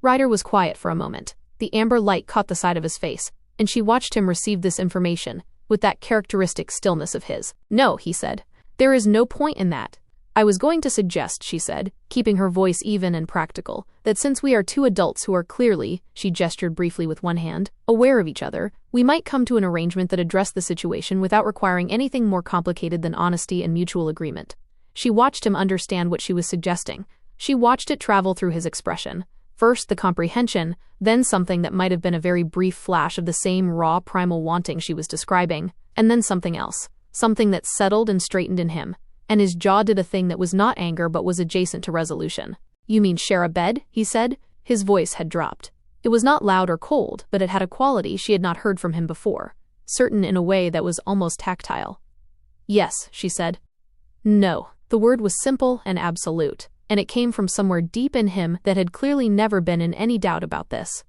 Ryder was quiet for a moment. The amber light caught the side of his face, and she watched him receive this information, with that characteristic stillness of his. "No," he said. "There is no point in that. I was going to suggest," she said, keeping her voice even and practical, "that since we are two adults who are clearly," she gestured briefly with one hand, "aware of each other, we might come to an arrangement that addressed the situation without requiring anything more complicated than honesty and mutual agreement." She watched him understand what she was suggesting. She watched it travel through his expression. First the comprehension, then something that might have been a very brief flash of the same raw primal wanting she was describing, and then something else, something that settled and straightened in him, and his jaw did a thing that was not anger but was adjacent to resolution. "You mean share a bed?" he said. His voice had dropped. It was not loud or cold, but it had a quality she had not heard from him before, certain in a way that was almost tactile. "Yes," she said. "No." The word was simple and absolute, and it came from somewhere deep in him that had clearly never been in any doubt about this.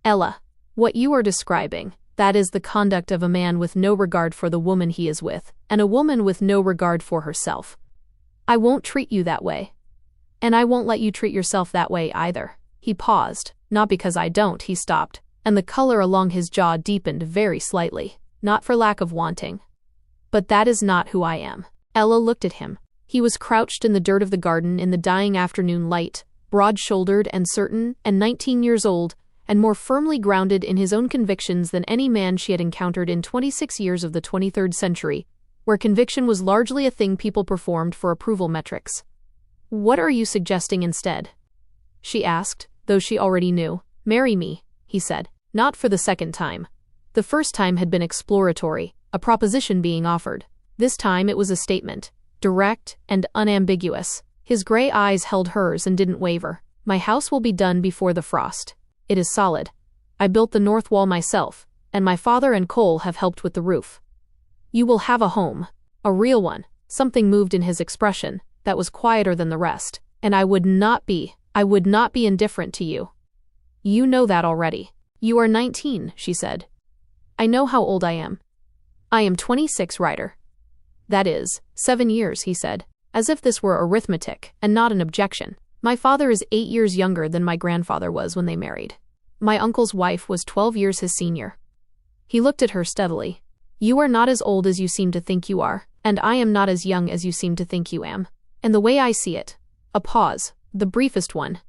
"Ella, what you are describing, that is the conduct of a man with no regard for the woman he is with, and a woman with no regard for herself. I won't treat you that way. And I won't let you treat yourself that way either." He paused. "Not because I don't," he stopped, and the color along his jaw deepened very slightly. "Not for lack of wanting. But that is not who I am." Ella looked at him. He was crouched in the dirt of the garden in the dying afternoon light, broad-shouldered and certain, and 19 years old, and more firmly grounded in his own convictions than any man she had encountered in 26 years of the 23rd century, where conviction was largely a thing people performed for approval metrics. "What are you suggesting instead?" she asked, though she already knew. "Marry me," he said, not for the second time. The first time had been exploratory, a proposition being offered. This time it was a statement, direct and unambiguous. His gray eyes held hers and didn't waver. "My house will be done before the frost. It is solid. I built the north wall myself, and my father and Cole have helped with the roof. You will have a home, a real one." Something moved in his expression that was quieter than the rest. "And I would not be indifferent to you. You know that already." "You are 19, she said. "I know how old I am." "I am 26, Ryder." "That is 7 years, he said, as if this were arithmetic and not an objection. My father is 8 years younger than my grandfather was when they married. My uncle's wife was 12 years his senior. He looked at her steadily. You are not as old as you seem to think you are, and I am not as young as you seem to think you am. And the way I see it, a pause, the briefest one.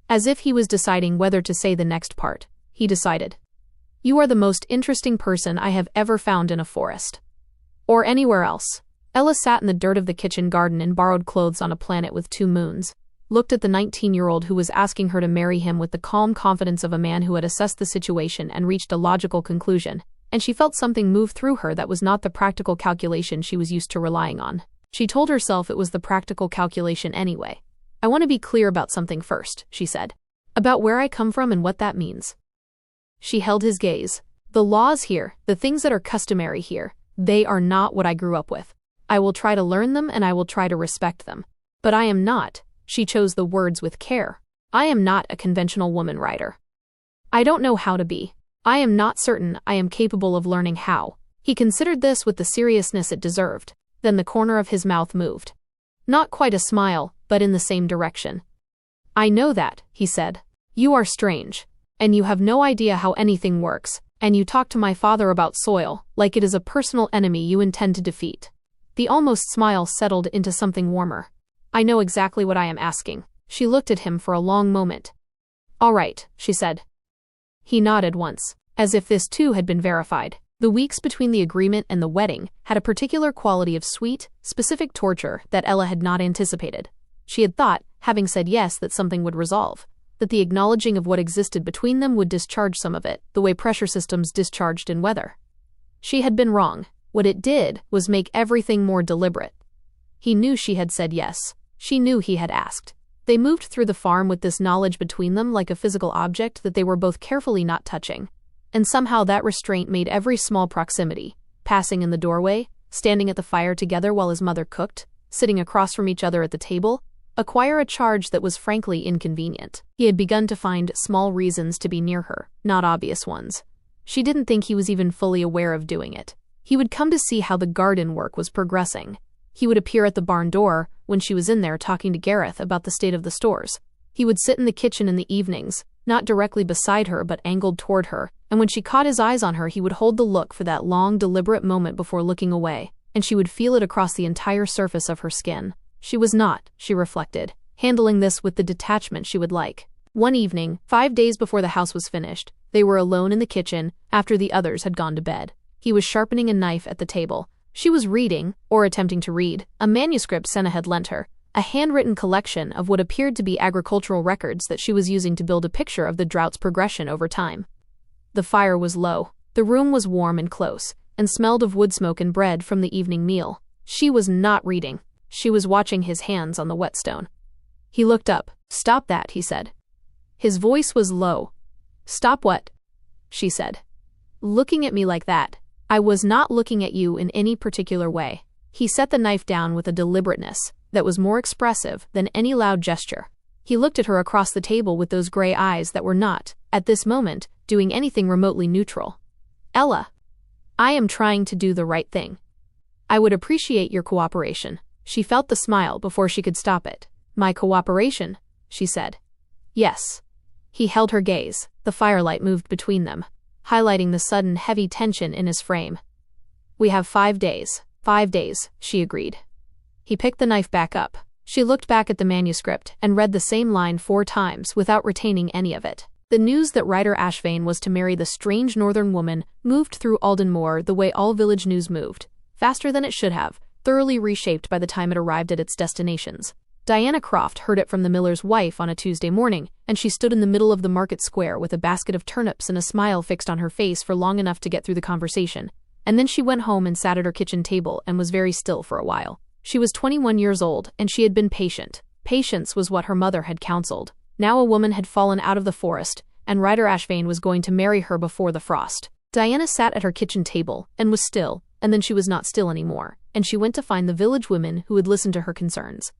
As if he was deciding whether to say the next part, he decided. You are the most interesting person I have ever found in a forest. Or anywhere else. Ella sat in the dirt of the kitchen garden in borrowed clothes on a planet with 2 moons, looked at the 19-year-old who was asking her to marry him with the calm confidence of a man who had assessed the situation and reached a logical conclusion, and she felt something move through her that was not the practical calculation she was used to relying on. She told herself it was the practical calculation anyway. I want to be clear about something first, she said. About where I come from and what that means. She held his gaze. The laws here, the things that are customary here, they are not what I grew up with. I will try to learn them and I will try to respect them. But I am not, she chose the words with care. I am not a conventional woman, Ryder. I don't know how to be. I am not certain I am capable of learning how. He considered this with the seriousness it deserved. Then the corner of his mouth moved. Not quite a smile, but in the same direction. I know that, he said. You are strange. And you have no idea how anything works, and you talk to my father about soil, like it is a personal enemy you intend to defeat. The almost smile settled into something warmer. I know exactly what I am asking. She looked at him for a long moment. All right, she said. He nodded once, as if this too had been verified. The weeks between the agreement and the wedding had a particular quality of sweet, specific torture that Ella had not anticipated. She had thought, having said yes, that something would resolve, that the acknowledging of what existed between them would discharge some of it, the way pressure systems discharged in weather. She had been wrong. What it did was make everything more deliberate. He knew she had said yes. She knew he had asked. They moved through the farm with this knowledge between them like a physical object that they were both carefully not touching. And somehow that restraint made every small proximity, passing in the doorway, standing at the fire together while his mother cooked, sitting across from each other at the table, acquire a charge that was frankly inconvenient. He had begun to find small reasons to be near her, not obvious ones. She didn't think he was even fully aware of doing it. He would come to see how the garden work was progressing. He would appear at the barn door when she was in there talking to Gareth about the state of the stores. He would sit in the kitchen in the evenings, not directly beside her but angled toward her, and when she caught his eyes on her he would hold the look for that long, deliberate moment before looking away, and she would feel it across the entire surface of her skin. She was not, she reflected, handling this with the detachment she would like. One evening, 5 days before the house was finished, they were alone in the kitchen after the others had gone to bed. He was sharpening a knife at the table. She was reading, or attempting to read, a manuscript Senna had lent her, a handwritten collection of what appeared to be agricultural records that she was using to build a picture of the drought's progression over time. The fire was low. The room was warm and close, and smelled of wood smoke and bread from the evening meal. She was not reading. She was watching his hands on the whetstone. He looked up. Stop that, he said. His voice was low. Stop what? She said. Looking at me like that. I was not looking at you in any particular way. He set the knife down with a deliberateness that was more expressive than any loud gesture. He looked at her across the table with those gray eyes that were not, at this moment, doing anything remotely neutral. Ella, I am trying to do the right thing. I would appreciate your cooperation. She felt the smile before she could stop it. My cooperation, she said. Yes. He held her gaze. The firelight moved between them, highlighting the sudden heavy tension in his frame. We have 5 days. 5 days, she agreed. He picked the knife back up. She looked back at the manuscript and read the same line 4 times without retaining any of it. The news that Ryder Ashvane was to marry the strange northern woman moved through Eldenmore the way all village news moved, faster than it should have, thoroughly reshaped by the time it arrived at its destinations. Diana Croft heard it from the miller's wife on a Tuesday morning, and she stood in the middle of the market square with a basket of turnips and a smile fixed on her face for long enough to get through the conversation. And then she went home and sat at her kitchen table and was very still for a while. She was 21 years old, and she had been patient. Patience was what her mother had counseled. Now a woman had fallen out of the forest, and Ryder Ashvane was going to marry her before the frost. Diana sat at her kitchen table and was still, and then she was not still anymore, and she went to find the village women who would listen to her concerns.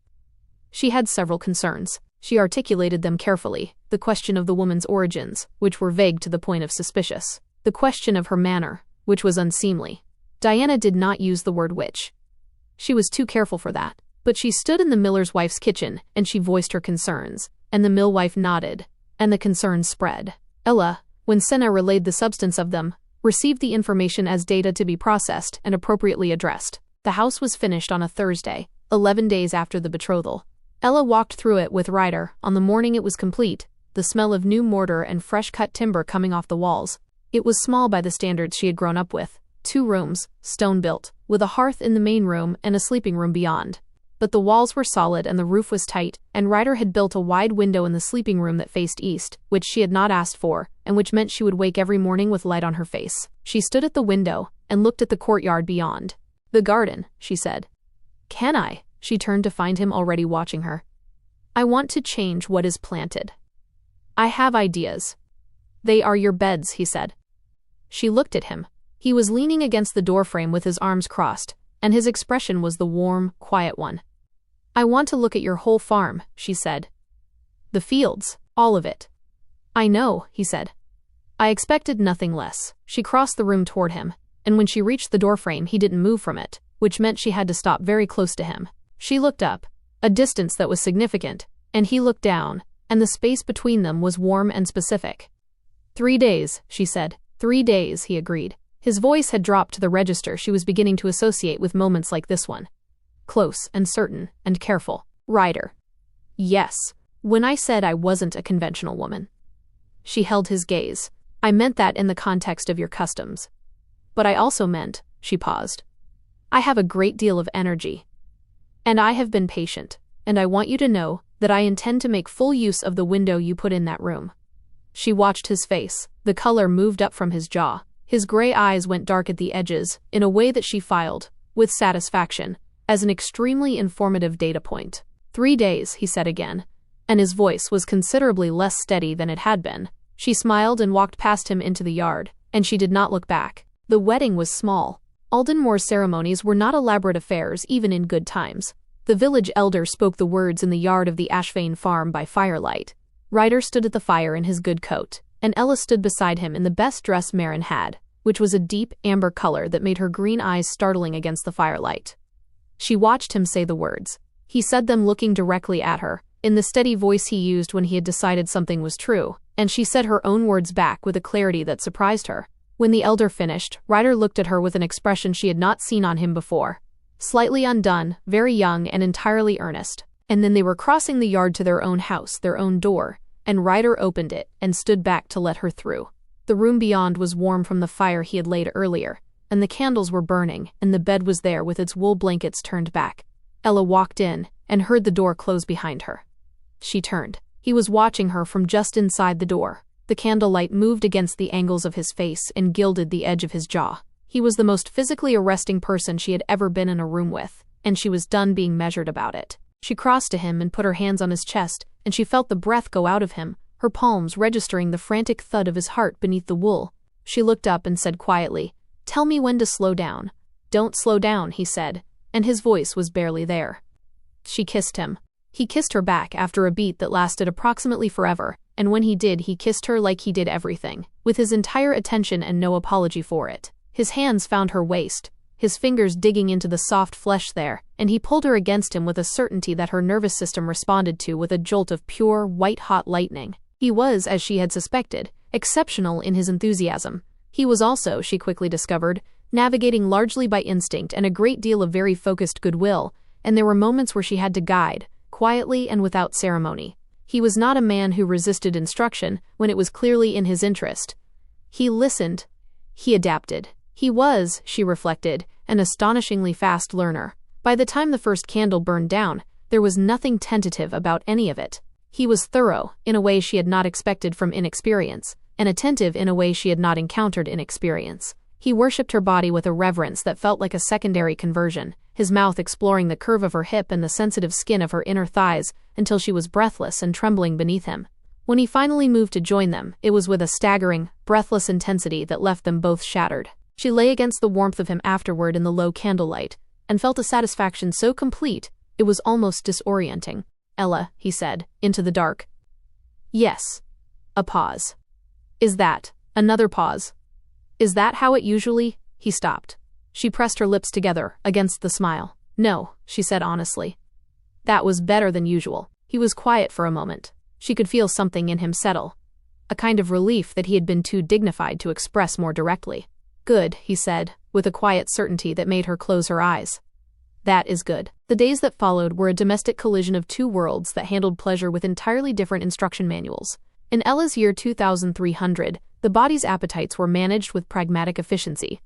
She had several concerns. She articulated them carefully. The question of the woman's origins, which were vague to the point of suspicious. The question of her manner, which was unseemly. Diana did not use the word witch. She was too careful for that. But she stood in the miller's wife's kitchen, and she voiced her concerns, and the millwife nodded, and the concerns spread. Ella, when Senna relayed the substance of them, received the information as data to be processed and appropriately addressed. The house was finished on a Thursday, 11 days after the betrothal. Ella walked through it with Ryder on the morning it was complete, the smell of new mortar and fresh-cut timber coming off the walls. It was small by the standards she had grown up with. 2 rooms, stone-built, with a hearth in the main room and a sleeping room beyond. But the walls were solid and the roof was tight, and Ryder had built a wide window in the sleeping room that faced east, which she had not asked for, and which meant she would wake every morning with light on her face. She stood at the window and looked at the courtyard beyond. "The garden," she said. "Can I?" She turned to find him already watching her. "I want to change what is planted. I have ideas." "They are your beds," he said. She looked at him. He was leaning against the doorframe with his arms crossed, and his expression was the warm, quiet one. "I want to look at your whole farm," she said. "The fields, all of it." "I know," he said. "I expected nothing less." She crossed the room toward him, and when she reached the doorframe he didn't move from it, which meant she had to stop very close to him. She looked up, a distance that was significant, and he looked down, and the space between them was warm and specific. 3 days, she said. 3 days, he agreed. His voice had dropped to the register she was beginning to associate with moments like this one. Close and certain and careful. "Ryder." "Yes. When I said I wasn't a conventional woman." She held his gaze. "I meant that in the context of your customs. But I also meant," she paused, "I have a great deal of energy. And I have been patient, and I want you to know that I intend to make full use of the window you put in that room." She watched his face. The color moved up from his jaw. His gray eyes went dark at the edges, in a way that she filed, with satisfaction, as an extremely informative data point. 3 days, he said again, and his voice was considerably less steady than it had been. She smiled and walked past him into the yard, and she did not look back. The wedding was small. Eldenmore's ceremonies were not elaborate affairs even in good times. The village elder spoke the words in the yard of the Ashvane farm by firelight. Ryder stood at the fire in his good coat, and Ella stood beside him in the best dress Marin had, which was a deep amber color that made her green eyes startling against the firelight. She watched him say the words. He said them looking directly at her, in the steady voice he used when he had decided something was true, and she said her own words back with a clarity that surprised her. When the elder finished, Ryder looked at her with an expression she had not seen on him before. Slightly undone, very young, and entirely earnest. And then they were crossing the yard to their own house, their own door, and Ryder opened it and stood back to let her through. The room beyond was warm from the fire he had laid earlier, and the candles were burning, and the bed was there with its wool blankets turned back. Ella walked in and heard the door close behind her. She turned. He was watching her from just inside the door. The candlelight moved against the angles of his face and gilded the edge of his jaw. He was the most physically arresting person she had ever been in a room with, and she was done being measured about it. She crossed to him and put her hands on his chest, and she felt the breath go out of him, her palms registering the frantic thud of his heart beneath the wool. She looked up and said quietly, "Tell me when to slow down." "Don't slow down," he said, and his voice was barely there. She kissed him. He kissed her back after a beat that lasted approximately forever, and when he did, he kissed her like he did everything, with his entire attention and no apology for it. His hands found her waist, his fingers digging into the soft flesh there, and he pulled her against him with a certainty that her nervous system responded to with a jolt of pure, white-hot lightning. He was, as she had suspected, exceptional in his enthusiasm. He was also, she quickly discovered, navigating largely by instinct and a great deal of very focused goodwill, and there were moments where she had to guide, quietly and without ceremony. He was not a man who resisted instruction when it was clearly in his interest. He listened. He adapted. He was, she reflected, an astonishingly fast learner. By the time the first candle burned down, there was nothing tentative about any of it. He was thorough, in a way she had not expected from inexperience, and attentive in a way she had not encountered in experience. He worshipped her body with a reverence that felt like a secondary conversion, his mouth exploring the curve of her hip and the sensitive skin of her inner thighs until she was breathless and trembling beneath him. When he finally moved to join them, it was with a staggering, breathless intensity that left them both shattered. She lay against the warmth of him afterward in the low candlelight, and felt a satisfaction so complete, it was almost disorienting. "Ella," he said, into the dark. "Yes." A pause. "Is that..." Another pause. "Is that how it usually..." He stopped. She pressed her lips together, against the smile. "No," she said honestly. That was better than usual. He was quiet for a moment. She could feel something in him settle. A kind of relief that he had been too dignified to express more directly. Good, he said, with a quiet certainty that made her close her eyes. That is good. The days that followed were a domestic collision of two worlds that handled pleasure with entirely different instruction manuals. In Ella's year 2300, the body's appetites were managed with pragmatic efficiency.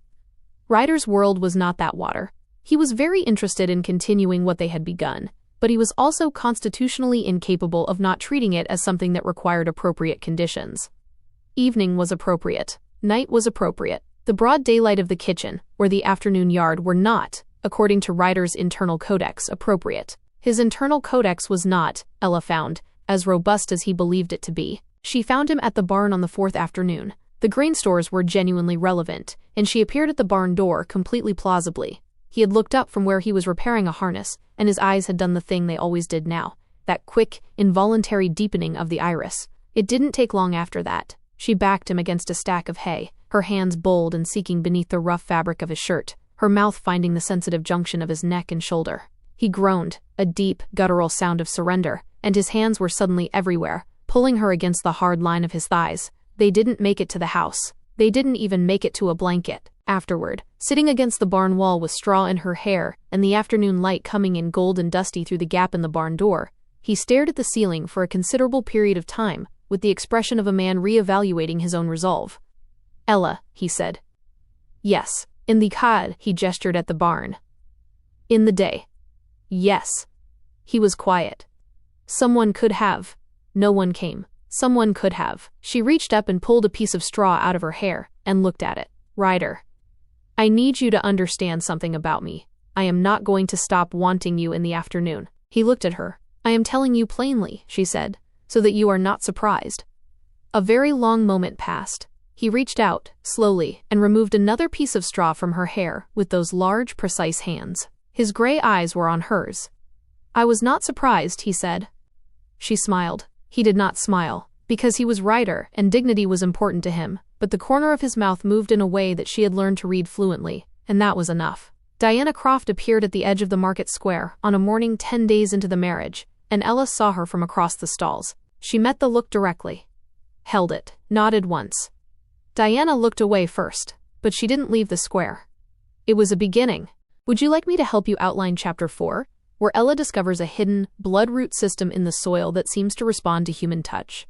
Ryder's world was not that water. He was very interested in continuing what they had begun, but he was also constitutionally incapable of not treating it as something that required appropriate conditions. Evening was appropriate. Night was appropriate. The broad daylight of the kitchen, or the afternoon yard were not, according to Ryder's internal codex, appropriate. His internal codex was not, Ella found, as robust as he believed it to be. She found him at the barn on the fourth afternoon. The grain stores were genuinely relevant, and she appeared at the barn door completely plausibly. He had looked up from where he was repairing a harness, and his eyes had done the thing they always did now, that quick, involuntary deepening of the iris. It didn't take long after that. She backed him against a stack of hay, her hands bold and seeking beneath the rough fabric of his shirt, her mouth finding the sensitive junction of his neck and shoulder. He groaned, a deep, guttural sound of surrender, and his hands were suddenly everywhere, pulling her against the hard line of his thighs. They didn't make it to the house. They didn't even make it to a blanket. Afterward, sitting against the barn wall with straw in her hair and the afternoon light coming in gold and dusty through the gap in the barn door, he stared at the ceiling for a considerable period of time, with the expression of a man re-evaluating his own resolve. Ella, he said. Yes. In the cod, he gestured at the barn. In the day. Yes. He was quiet. Someone could have. No one came. Someone could have. She reached up and pulled a piece of straw out of her hair, and looked at it. Ryder. I need you to understand something about me. I am not going to stop wanting you in the afternoon. He looked at her. I am telling you plainly, she said, so that you are not surprised. A very long moment passed. He reached out, slowly, and removed another piece of straw from her hair with those large, precise hands. His gray eyes were on hers. I was not surprised, he said. She smiled. He did not smile, because he was Ryder and dignity was important to him, but the corner of his mouth moved in a way that she had learned to read fluently, and that was enough. Diana Croft appeared at the edge of the market square on a morning 10 days into the marriage, and Ella saw her from across the stalls. She met the look directly. Held it, nodded once. Diana looked away first, but she didn't leave the square. It was a beginning. Would you like me to help you outline Chapter 4, where Ella discovers a hidden, blood-root system in the soil that seems to respond to human touch?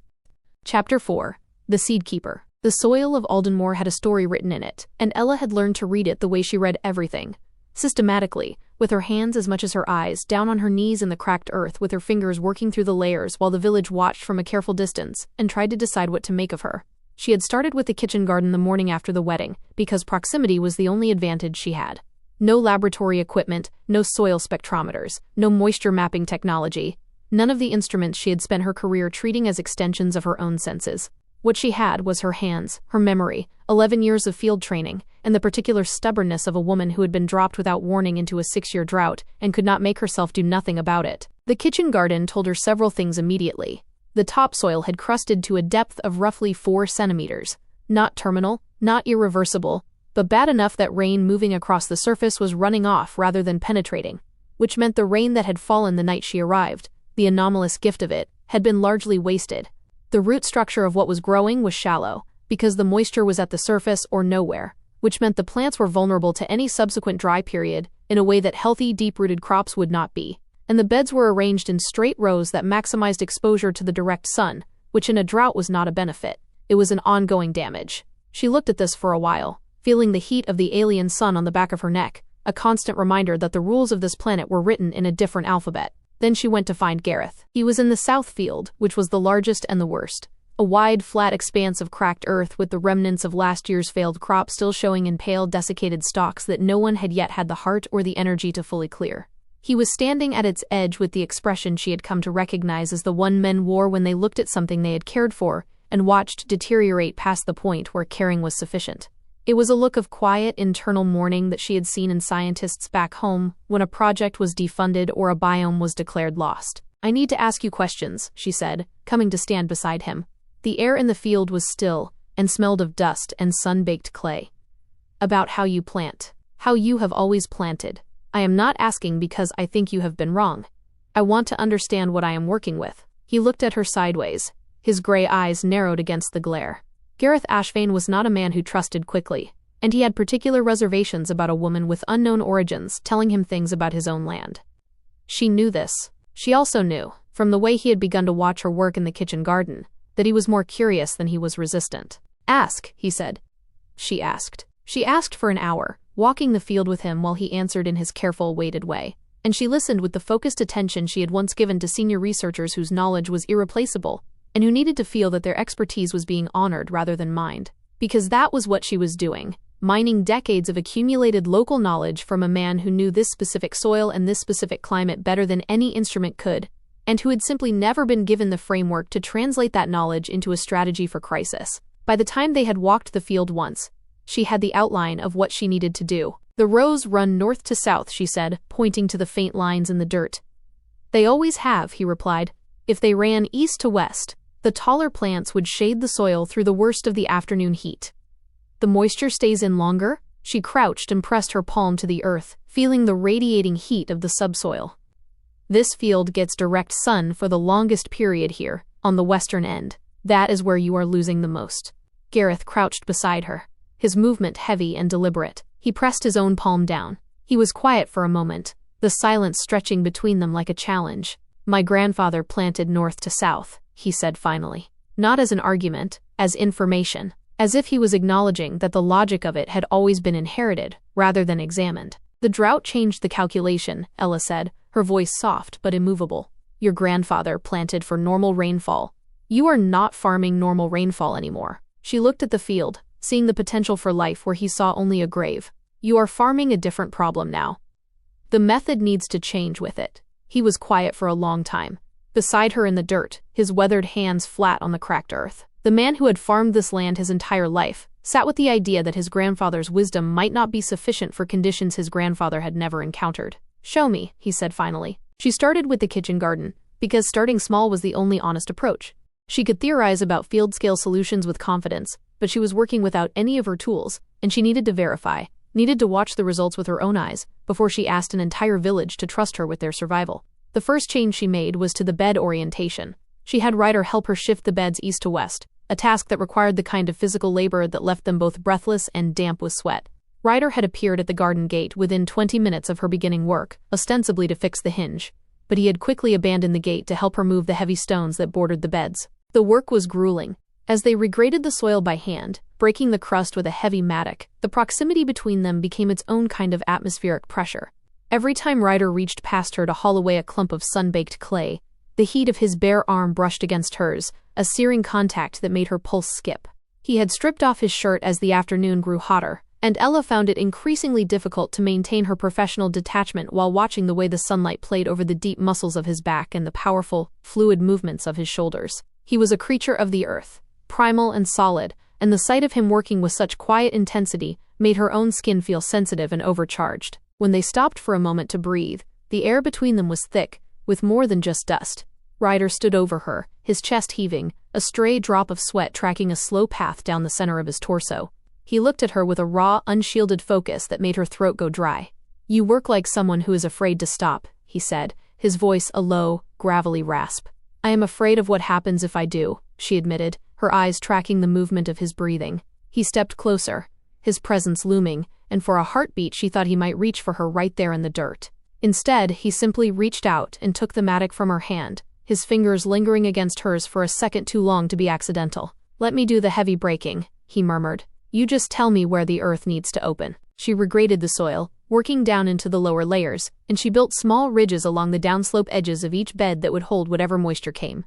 Chapter 4, The Seedkeeper. The soil of Eldenmore had a story written in it, and Ella had learned to read it the way she read everything. Systematically, with her hands as much as her eyes, down on her knees in the cracked earth with her fingers working through the layers while the village watched from a careful distance and tried to decide what to make of her. She had started with the kitchen garden the morning after the wedding, because proximity was the only advantage she had. No laboratory equipment, no soil spectrometers, no moisture mapping technology, none of the instruments she had spent her career treating as extensions of her own senses. What she had was her hands, her memory, 11 years of field training, and the particular stubbornness of a woman who had been dropped without warning into a 6-year drought and could not make herself do nothing about it. The kitchen garden told her several things immediately. The topsoil had crusted to a depth of roughly 4 centimeters. Not terminal, not irreversible, but bad enough that rain moving across the surface was running off rather than penetrating, which meant the rain that had fallen the night she arrived, the anomalous gift of it, had been largely wasted. The root structure of what was growing was shallow, because the moisture was at the surface or nowhere, which meant the plants were vulnerable to any subsequent dry period in a way that healthy, deep-rooted crops would not be. And the beds were arranged in straight rows that maximized exposure to the direct sun, which in a drought was not a benefit. It was an ongoing damage. She looked at this for a while, feeling the heat of the alien sun on the back of her neck, a constant reminder that the rules of this planet were written in a different alphabet. Then she went to find Gareth. He was in the south field, which was the largest and the worst. A wide, flat expanse of cracked earth with the remnants of last year's failed crop still showing in pale, desiccated stalks that no one had yet had the heart or the energy to fully clear. He was standing at its edge with the expression she had come to recognize as the one men wore when they looked at something they had cared for and watched deteriorate past the point where caring was sufficient. It was a look of quiet, internal mourning that she had seen in scientists back home when a project was defunded or a biome was declared lost. I need to ask you questions, she said, coming to stand beside him. The air in the field was still and smelled of dust and sun-baked clay. About how you plant. How you have always planted. I am not asking because I think you have been wrong. I want to understand what I am working with. He looked at her sideways. His gray eyes narrowed against the glare. Gareth Ashvane was not a man who trusted quickly, and he had particular reservations about a woman with unknown origins telling him things about his own land. She knew this. She also knew, from the way he had begun to watch her work in the kitchen garden, that he was more curious than he was resistant. Ask, he said. She asked. She asked for an hour, walking the field with him while he answered in his careful, weighted way. And she listened with the focused attention she had once given to senior researchers whose knowledge was irreplaceable, and who needed to feel that their expertise was being honored rather than mined. Because that was what she was doing, mining decades of accumulated local knowledge from a man who knew this specific soil and this specific climate better than any instrument could, and who had simply never been given the framework to translate that knowledge into a strategy for crisis. By the time they had walked the field once, she had the outline of what she needed to do. The rows run north to south, she said, pointing to the faint lines in the dirt. They always have, he replied. If they ran east to west, the taller plants would shade the soil through the worst of the afternoon heat. The moisture stays in longer? She crouched and pressed her palm to the earth, feeling the radiating heat of the subsoil. This field gets direct sun for the longest period here, on the western end. That is where you are losing the most. Gareth crouched beside her, his movement heavy and deliberate. He pressed his own palm down. He was quiet for a moment, the silence stretching between them like a challenge. My grandfather planted north to south, he said finally. Not as an argument, as information, as if he was acknowledging that the logic of it had always been inherited, rather than examined. The drought changed the calculation, Ella said, her voice soft but immovable. Your grandfather planted for normal rainfall. You are not farming normal rainfall anymore. She looked at the field, seeing the potential for life where he saw only a grave. You are farming a different problem now. The method needs to change with it. He was quiet for a long time, beside her in the dirt, his weathered hands flat on the cracked earth. The man who had farmed this land his entire life sat with the idea that his grandfather's wisdom might not be sufficient for conditions his grandfather had never encountered. Show me, he said finally. She started with the kitchen garden, because starting small was the only honest approach. She could theorize about field-scale solutions with confidence, but she was working without any of her tools, and she needed to verify, needed to watch the results with her own eyes, before she asked an entire village to trust her with their survival. The first change she made was to the bed orientation. She had Ryder help her shift the beds east to west, a task that required the kind of physical labor that left them both breathless and damp with sweat. Ryder had appeared at the garden gate within 20 minutes of her beginning work, ostensibly to fix the hinge, but he had quickly abandoned the gate to help her move the heavy stones that bordered the beds. The work was grueling. As they regraded the soil by hand, breaking the crust with a heavy mattock, the proximity between them became its own kind of atmospheric pressure. Every time Ryder reached past her to haul away a clump of sun-baked clay, the heat of his bare arm brushed against hers, a searing contact that made her pulse skip. He had stripped off his shirt as the afternoon grew hotter, and Ella found it increasingly difficult to maintain her professional detachment while watching the way the sunlight played over the deep muscles of his back and the powerful, fluid movements of his shoulders. He was a creature of the earth, primal and solid, and the sight of him working with such quiet intensity made her own skin feel sensitive and overcharged. When they stopped for a moment to breathe, the air between them was thick, with more than just dust. Ryder stood over her, his chest heaving, a stray drop of sweat tracking a slow path down the center of his torso. He looked at her with a raw, unshielded focus that made her throat go dry. You work like someone who is afraid to stop, he said, his voice a low, gravelly rasp. I am afraid of what happens if I do, she admitted, her eyes tracking the movement of his breathing. He stepped closer, his presence looming, and for a heartbeat she thought he might reach for her right there in the dirt. Instead, he simply reached out and took the mattock from her hand, his fingers lingering against hers for a second too long to be accidental. Let me do the heavy breaking, he murmured. You just tell me where the earth needs to open. She regraded the soil, working down into the lower layers, and she built small ridges along the downslope edges of each bed that would hold whatever moisture came.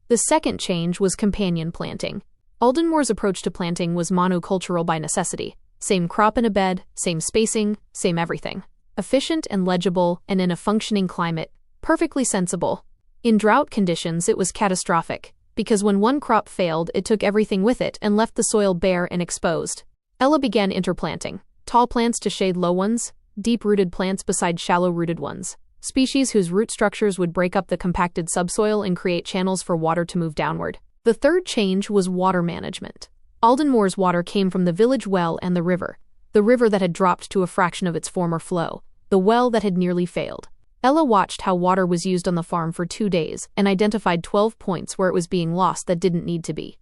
The second change was companion planting. Eldenmore's approach to planting was monocultural by necessity. Same crop in a bed, same spacing, same everything. Efficient and legible, and in a functioning climate, perfectly sensible. In drought conditions it was catastrophic, because when one crop failed it took everything with it and left the soil bare and exposed. Ella began interplanting. Tall plants to shade low ones, deep-rooted plants beside shallow-rooted ones. Species whose root structures would break up the compacted subsoil and create channels for water to move downward. The third change was water management. Eldenmore's water came from the village well and the river that had dropped to a fraction of its former flow, the well that had nearly failed. Ella watched how water was used on the farm for 2 days and identified 12 points where it was being lost that didn't need to be.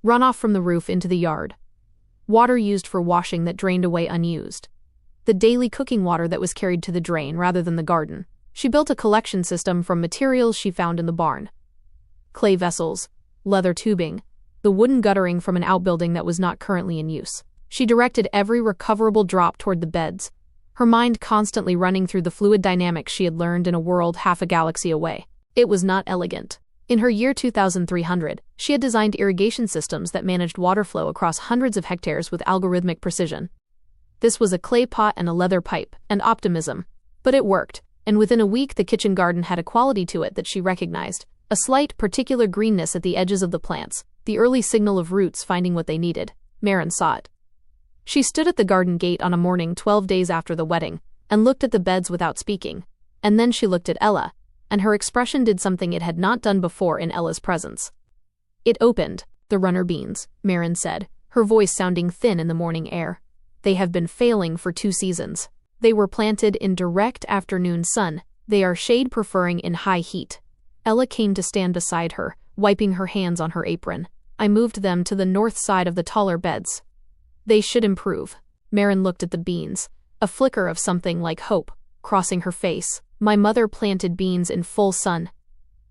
Runoff from the roof into the yard. Water used for washing that drained away unused. The daily cooking water that was carried to the drain rather than the garden. She built a collection system from materials she found in the barn. Clay vessels, leather tubing, the wooden guttering from an outbuilding that was not currently in use. She directed every recoverable drop toward the beds, her mind constantly running through the fluid dynamics she had learned in a world half a galaxy away. It was not elegant. In her year 2300, she had designed irrigation systems that managed water flow across hundreds of hectares with algorithmic precision. This was a clay pot and a leather pipe, and optimism. But it worked, and within a week the kitchen garden had a quality to it that she recognized, a slight, particular greenness at the edges of the plants, the early signal of roots finding what they needed. Maren saw it. She stood at the garden gate on a morning 12 days after the wedding, and looked at the beds without speaking. And then she looked at Ella, and her expression did something it had not done before in Ella's presence. It opened. "The runner beans," Maren said, her voice sounding thin in the morning air. "They have been failing for 2 seasons. They were planted in direct afternoon sun. They are shade-preferring in high heat." Ella came to stand beside her, wiping her hands on her apron. "I moved them to the north side of the taller beds. They should improve." Maren looked at the beans, a flicker of something like hope crossing her face. "My mother planted beans in full sun.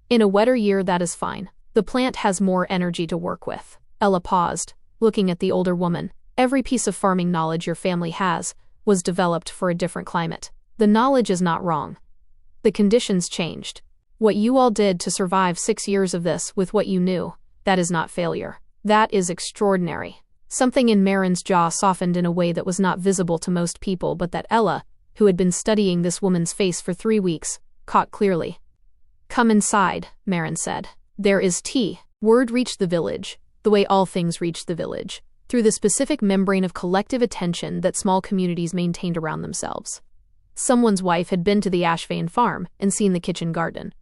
In a wetter year that is fine. The plant has more energy to work with." Ella paused, looking at the older woman. "Every piece of farming knowledge your family has was developed for a different climate. The knowledge is not wrong. The conditions changed. What you all did to survive 6 years of this with what you knew, that is not failure. That is extraordinary." Something in Maren's jaw softened in a way that was not visible to most people but that Ella, who had been studying this woman's face for 3 weeks, caught clearly. "Come inside," Maren said. "There is tea." Word reached the village, the way all things reached the village, through the specific membrane of collective attention that small communities maintained around themselves. Someone's wife had been to the Ashvane farm and seen the kitchen garden.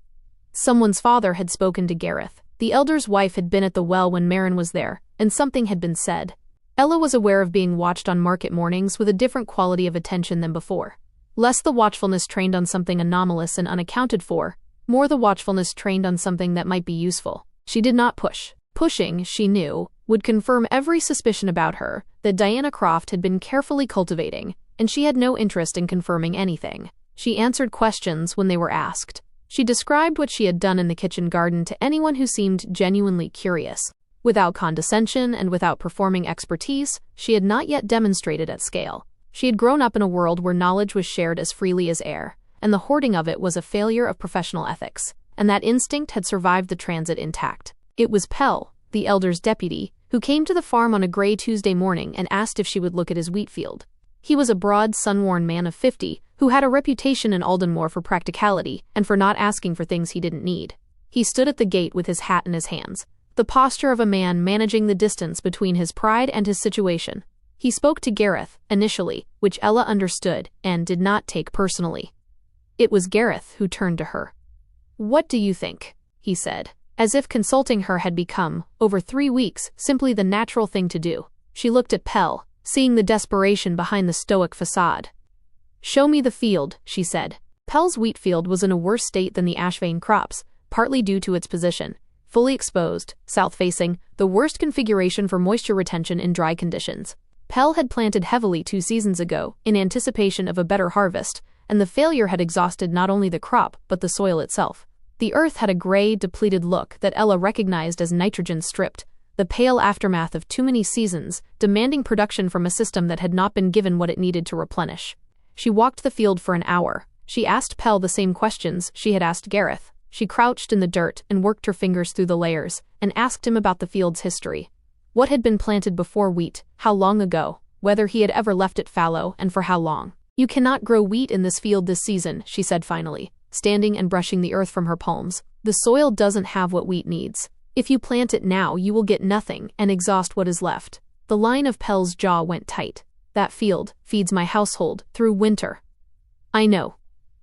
Someone's father had spoken to Gareth. The elder's wife had been at the well when Maren was there, and something had been said. Ella was aware of being watched on market mornings with a different quality of attention than before. Less the watchfulness trained on something anomalous and unaccounted for, more the watchfulness trained on something that might be useful. She did not push. Pushing, she knew, would confirm every suspicion about her that Diana Croft had been carefully cultivating, and she had no interest in confirming anything. She answered questions when they were asked. She described what she had done in the kitchen garden to anyone who seemed genuinely curious. Without condescension and without performing expertise, she had not yet demonstrated at scale. She had grown up in a world where knowledge was shared as freely as air, and the hoarding of it was a failure of professional ethics, and that instinct had survived the transit intact. It was Pell, the elder's deputy, who came to the farm on a gray Tuesday morning and asked if she would look at his wheat field. He was a broad, sun-worn man of 50, who had a reputation in Eldenmore for practicality and for not asking for things he didn't need. He stood at the gate with his hat in his hands, the posture of a man managing the distance between his pride and his situation. He spoke to Gareth, initially, which Ella understood and did not take personally. It was Gareth who turned to her. "What do you think?" he said, as if consulting her had become, over 3 weeks, simply the natural thing to do. She looked at Pell, seeing the desperation behind the stoic facade. "Show me the field," she said. Pell's wheat field was in a worse state than the Ashvane crops, partly due to its position. Fully exposed, south-facing, the worst configuration for moisture retention in dry conditions. Pell had planted heavily 2 seasons ago, in anticipation of a better harvest, and the failure had exhausted not only the crop, but the soil itself. The earth had a gray, depleted look that Ella recognized as nitrogen-stripped, the pale aftermath of too many seasons, demanding production from a system that had not been given what it needed to replenish. She walked the field for an hour. She asked Pell the same questions she had asked Gareth. She crouched in the dirt and worked her fingers through the layers, and asked him about the field's history. What had been planted before wheat, how long ago, whether he had ever left it fallow, and for how long. "You cannot grow wheat in this field this season," she said finally, standing and brushing the earth from her palms. "The soil doesn't have what wheat needs. If you plant it now, you will get nothing and exhaust what is left." The line of Pell's jaw went tight. "That field feeds my household through winter." "I know."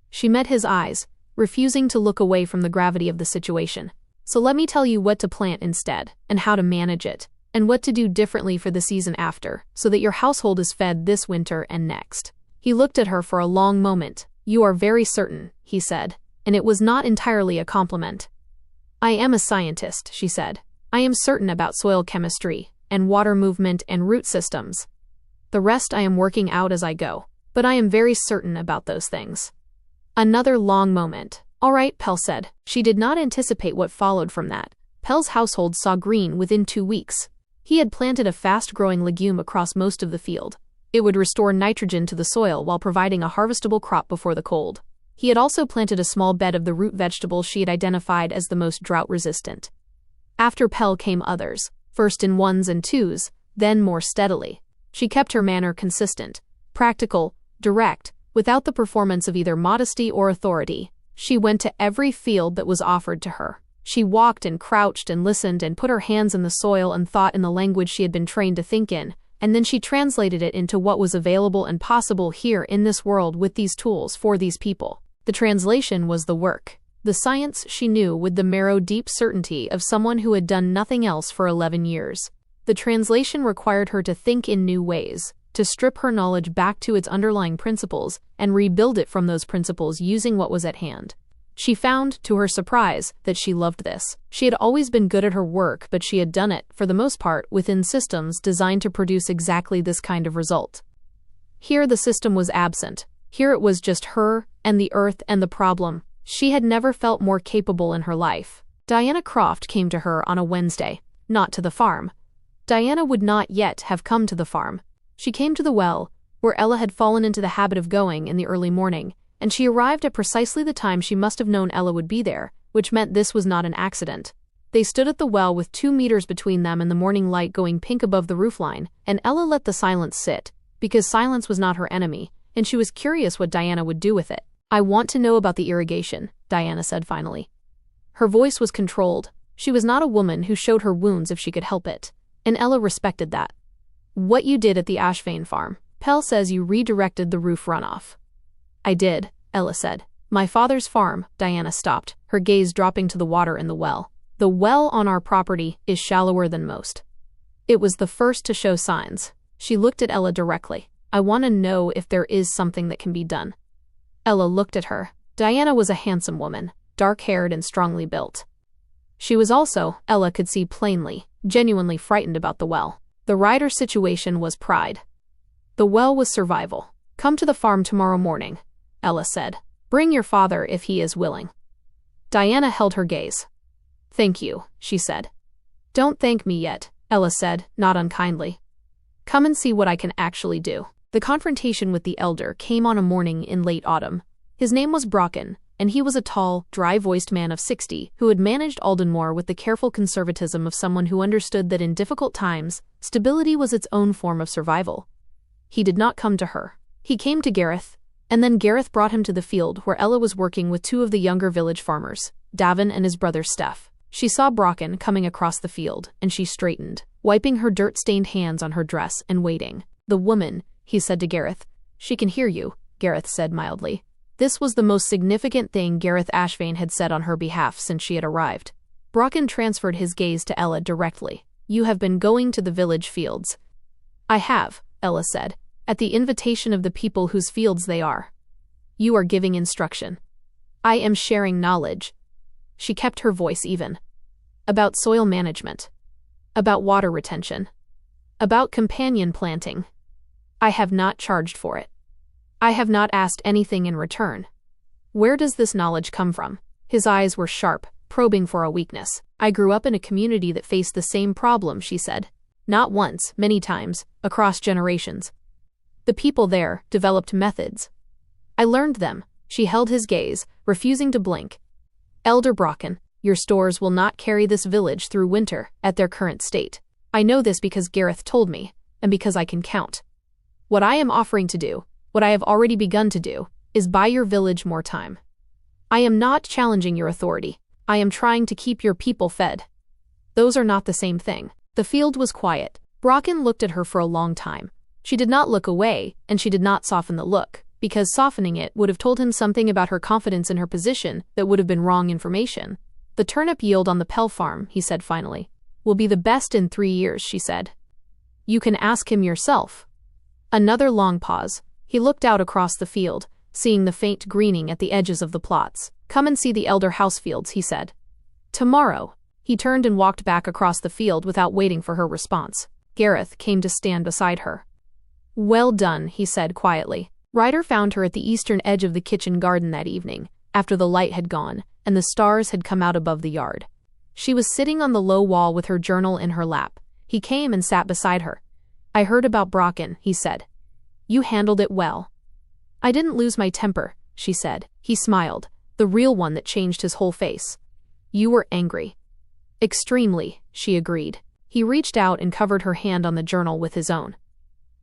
She met his eyes, refusing to look away from the gravity of the situation. "So let me tell you what to plant instead, and how to manage it, and what to do differently for the season after, so that your household is fed this winter and next." He looked at her for a long moment, You are very certain, he said, and it was not entirely a compliment. I am a scientist, she said. I am certain about soil chemistry, and water movement and root systems. The rest I am working out as I go, but I am very certain about those things. Another long moment. All right, Pell said. She did not anticipate what followed from that. Pell's household saw green within 2 weeks. He had planted a fast-growing legume across most of the field. It would restore nitrogen to the soil while providing a harvestable crop before the cold. He had also planted a small bed of the root vegetables she had identified as the most drought-resistant. After Pell came others, first in 1s and 2s, then more steadily. She kept her manner consistent, practical, direct, without the performance of either modesty or authority. She went to every field that was offered to her. She walked and crouched and listened and put her hands in the soil and thought in the language she had been trained to think in, and then she translated it into what was available and possible here in this world with these tools for these people. The translation was the work. The science she knew with the marrow-deep certainty of someone who had done nothing else for 11 years. The translation required her to think in new ways, to strip her knowledge back to its underlying principles and rebuild it from those principles using what was at hand. She found, to her surprise, that she loved this. She had always been good at her work, but she had done it, for the most part, within systems designed to produce exactly this kind of result. Here the system was absent. Here it was just her, and the earth, and the problem. She had never felt more capable in her life. Diana Croft came to her on a Wednesday, not to the farm. Diana would not yet have come to the farm. She came to the well, where Ella had fallen into the habit of going in the early morning, and she arrived at precisely the time she must have known Ella would be there, which meant this was not an accident. They stood at the well with 2 meters between them and the morning light going pink above the roofline, and Ella let the silence sit, because silence was not her enemy, and she was curious what Diana would do with it. I want to know about the irrigation, Diana said finally. Her voice was controlled. She was not a woman who showed her wounds if she could help it, and Ella respected that. What you did at the Ashvane farm. Pell says you redirected the roof runoff. I did, Ella said. My father's farm. Diana stopped, her gaze dropping to the water in the well. The well on our property is shallower than most. It was the first to show signs. She looked at Ella directly. I want to know if there is something that can be done. Ella looked at her. Diana was a handsome woman, dark-haired and strongly built. She was also, Ella could see plainly, genuinely frightened about the well. The Ryder situation was pride. The well was survival. Come to the farm tomorrow morning, Ella said. Bring your father if he is willing. Diana held her gaze. Thank you, she said. Don't thank me yet, Ella said, not unkindly. Come and see what I can actually do. The confrontation with the elder came on a morning in late autumn. His name was Brocken, and he was a tall, dry-voiced man of 60 who had managed Eldenmore with the careful conservatism of someone who understood that in difficult times, stability was its own form of survival. He did not come to her. He came to Gareth, and then Gareth brought him to the field where Ella was working with 2 of the younger village farmers, Davin and his brother Steph. She saw Brocken coming across the field, and she straightened, wiping her dirt-stained hands on her dress and waiting. The woman, he said to Gareth. She can hear you, Gareth said mildly. This was the most significant thing Ryder Ashvane had said on her behalf since she had arrived. Brocken transferred his gaze to Ella directly. You have been going to the village fields. I have, Ella said, at the invitation of the people whose fields they are. You are giving instruction. I am sharing knowledge. She kept her voice even. About soil management. About water retention. About companion planting. I have not charged for it. I have not asked anything in return. Where does this knowledge come from? His eyes were sharp, probing for a weakness. I grew up in a community that faced the same problem, she said. Not once, many times, across generations. The people there developed methods. I learned them. She held his gaze, refusing to blink. Elder Brocken, your stores will not carry this village through winter at their current state. I know this because Gareth told me, and because I can count. What I am offering to do, what I have already begun to do, is buy your village more time. I am not challenging your authority. I am trying to keep your people fed. Those are not the same thing. The field was quiet. Brocken looked at her for a long time. She did not look away, and she did not soften the look, because softening it would have told him something about her confidence in her position that would have been wrong information. The turnip yield on the Pell farm, he said finally, will be the best in 3 years, she said. You can ask him yourself. Another long pause. He looked out across the field, seeing the faint greening at the edges of the plots. "Come and see the elder housefields," he said. "Tomorrow." He turned and walked back across the field without waiting for her response. Gareth came to stand beside her. "Well done," he said quietly. Ryder found her at the eastern edge of the kitchen garden that evening, after the light had gone, and the stars had come out above the yard. She was sitting on the low wall with her journal in her lap. He came and sat beside her. "I heard about Brocken," he said. "You handled it well." "I didn't lose my temper," she said. He smiled, the real one that changed his whole face. "You were angry." "Extremely," she agreed. He reached out and covered her hand on the journal with his own.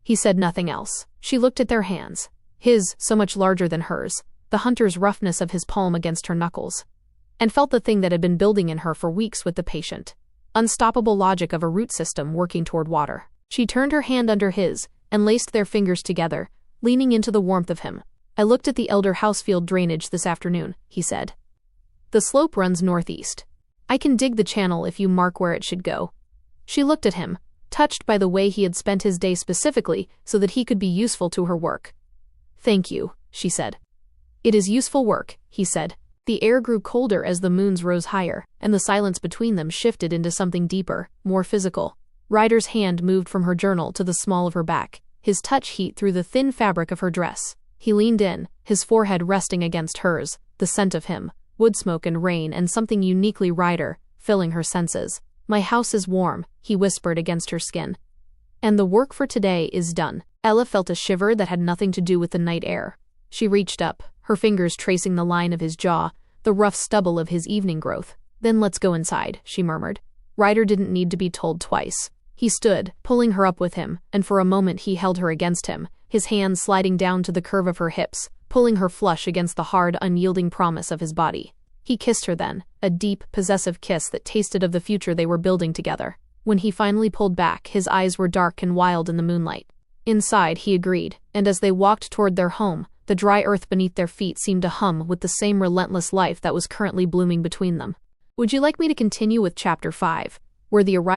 He said nothing else. She looked at their hands. His, so much larger than hers, the hunter's roughness of his palm against her knuckles, and felt the thing that had been building in her for weeks with the patient, unstoppable logic of a root system working toward water. She turned her hand under his and laced their fingers together, leaning into the warmth of him. "I looked at the elder housefield drainage this afternoon," he said. "The slope runs northeast. I can dig the channel if you mark where it should go." She looked at him, touched by the way he had spent his day specifically so that he could be useful to her work. "Thank you," she said. "It is useful work," he said. The air grew colder as the moons rose higher, and the silence between them shifted into something deeper, more physical. Ryder's hand moved from her journal to the small of her back, his touch heat through the thin fabric of her dress. He leaned in, his forehead resting against hers, the scent of him, wood smoke and rain and something uniquely Ryder, filling her senses. "My house is warm," he whispered against her skin. "And the work for today is done." Ella felt a shiver that had nothing to do with the night air. She reached up, her fingers tracing the line of his jaw, the rough stubble of his evening growth. "Then let's go inside," she murmured. Ryder didn't need to be told twice. He stood, pulling her up with him, and for a moment he held her against him, his hands sliding down to the curve of her hips, pulling her flush against the hard, unyielding promise of his body. He kissed her then, a deep, possessive kiss that tasted of the future they were building together. When he finally pulled back, his eyes were dark and wild in the moonlight. Inside, he agreed, and as they walked toward their home, the dry earth beneath their feet seemed to hum with the same relentless life that was currently blooming between them. "Would you like me to continue with Chapter 5, where the arrival?"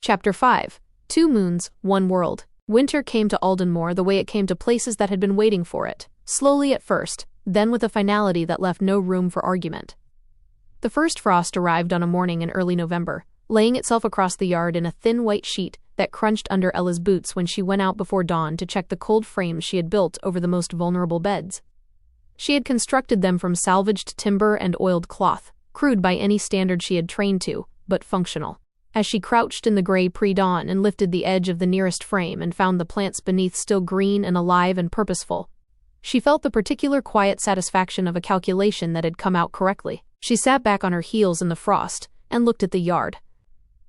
Chapter 5. 2 Moons, 1 World. Winter came to Eldenmore the way it came to places that had been waiting for it, slowly at first, then with a finality that left no room for argument. The first frost arrived on a morning in early November, laying itself across the yard in a thin white sheet that crunched under Ella's boots when she went out before dawn to check the cold frames she had built over the most vulnerable beds. She had constructed them from salvaged timber and oiled cloth, crude by any standard she had trained to, but functional. As she crouched in the gray pre-dawn and lifted the edge of the nearest frame and found the plants beneath still green and alive and purposeful, she felt the particular quiet satisfaction of a calculation that had come out correctly. She sat back on her heels in the frost and looked at the yard.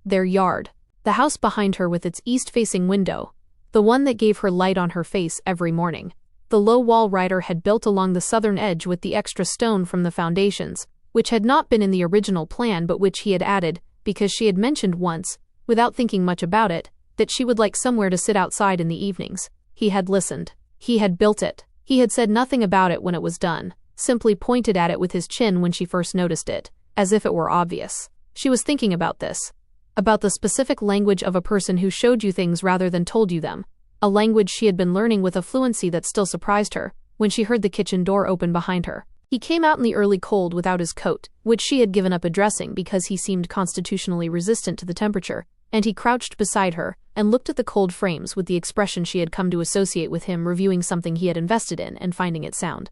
Their yard. The house behind her with its east-facing window, the one that gave her light on her face every morning. The low wall Ryder had built along the southern edge with the extra stone from the foundations, which had not been in the original plan but which he had added, because she had mentioned once, without thinking much about it, that she would like somewhere to sit outside in the evenings. He had listened. He had built it. He had said nothing about it when it was done, simply pointed at it with his chin when she first noticed it, as if it were obvious. She was thinking about this. About the specific language of a person who showed you things rather than told you them, a language she had been learning with a fluency that still surprised her, when she heard the kitchen door open behind her. He came out in the early cold without his coat, which she had given up addressing because he seemed constitutionally resistant to the temperature, and he crouched beside her and looked at the cold frames with the expression she had come to associate with him reviewing something he had invested in and finding it sound.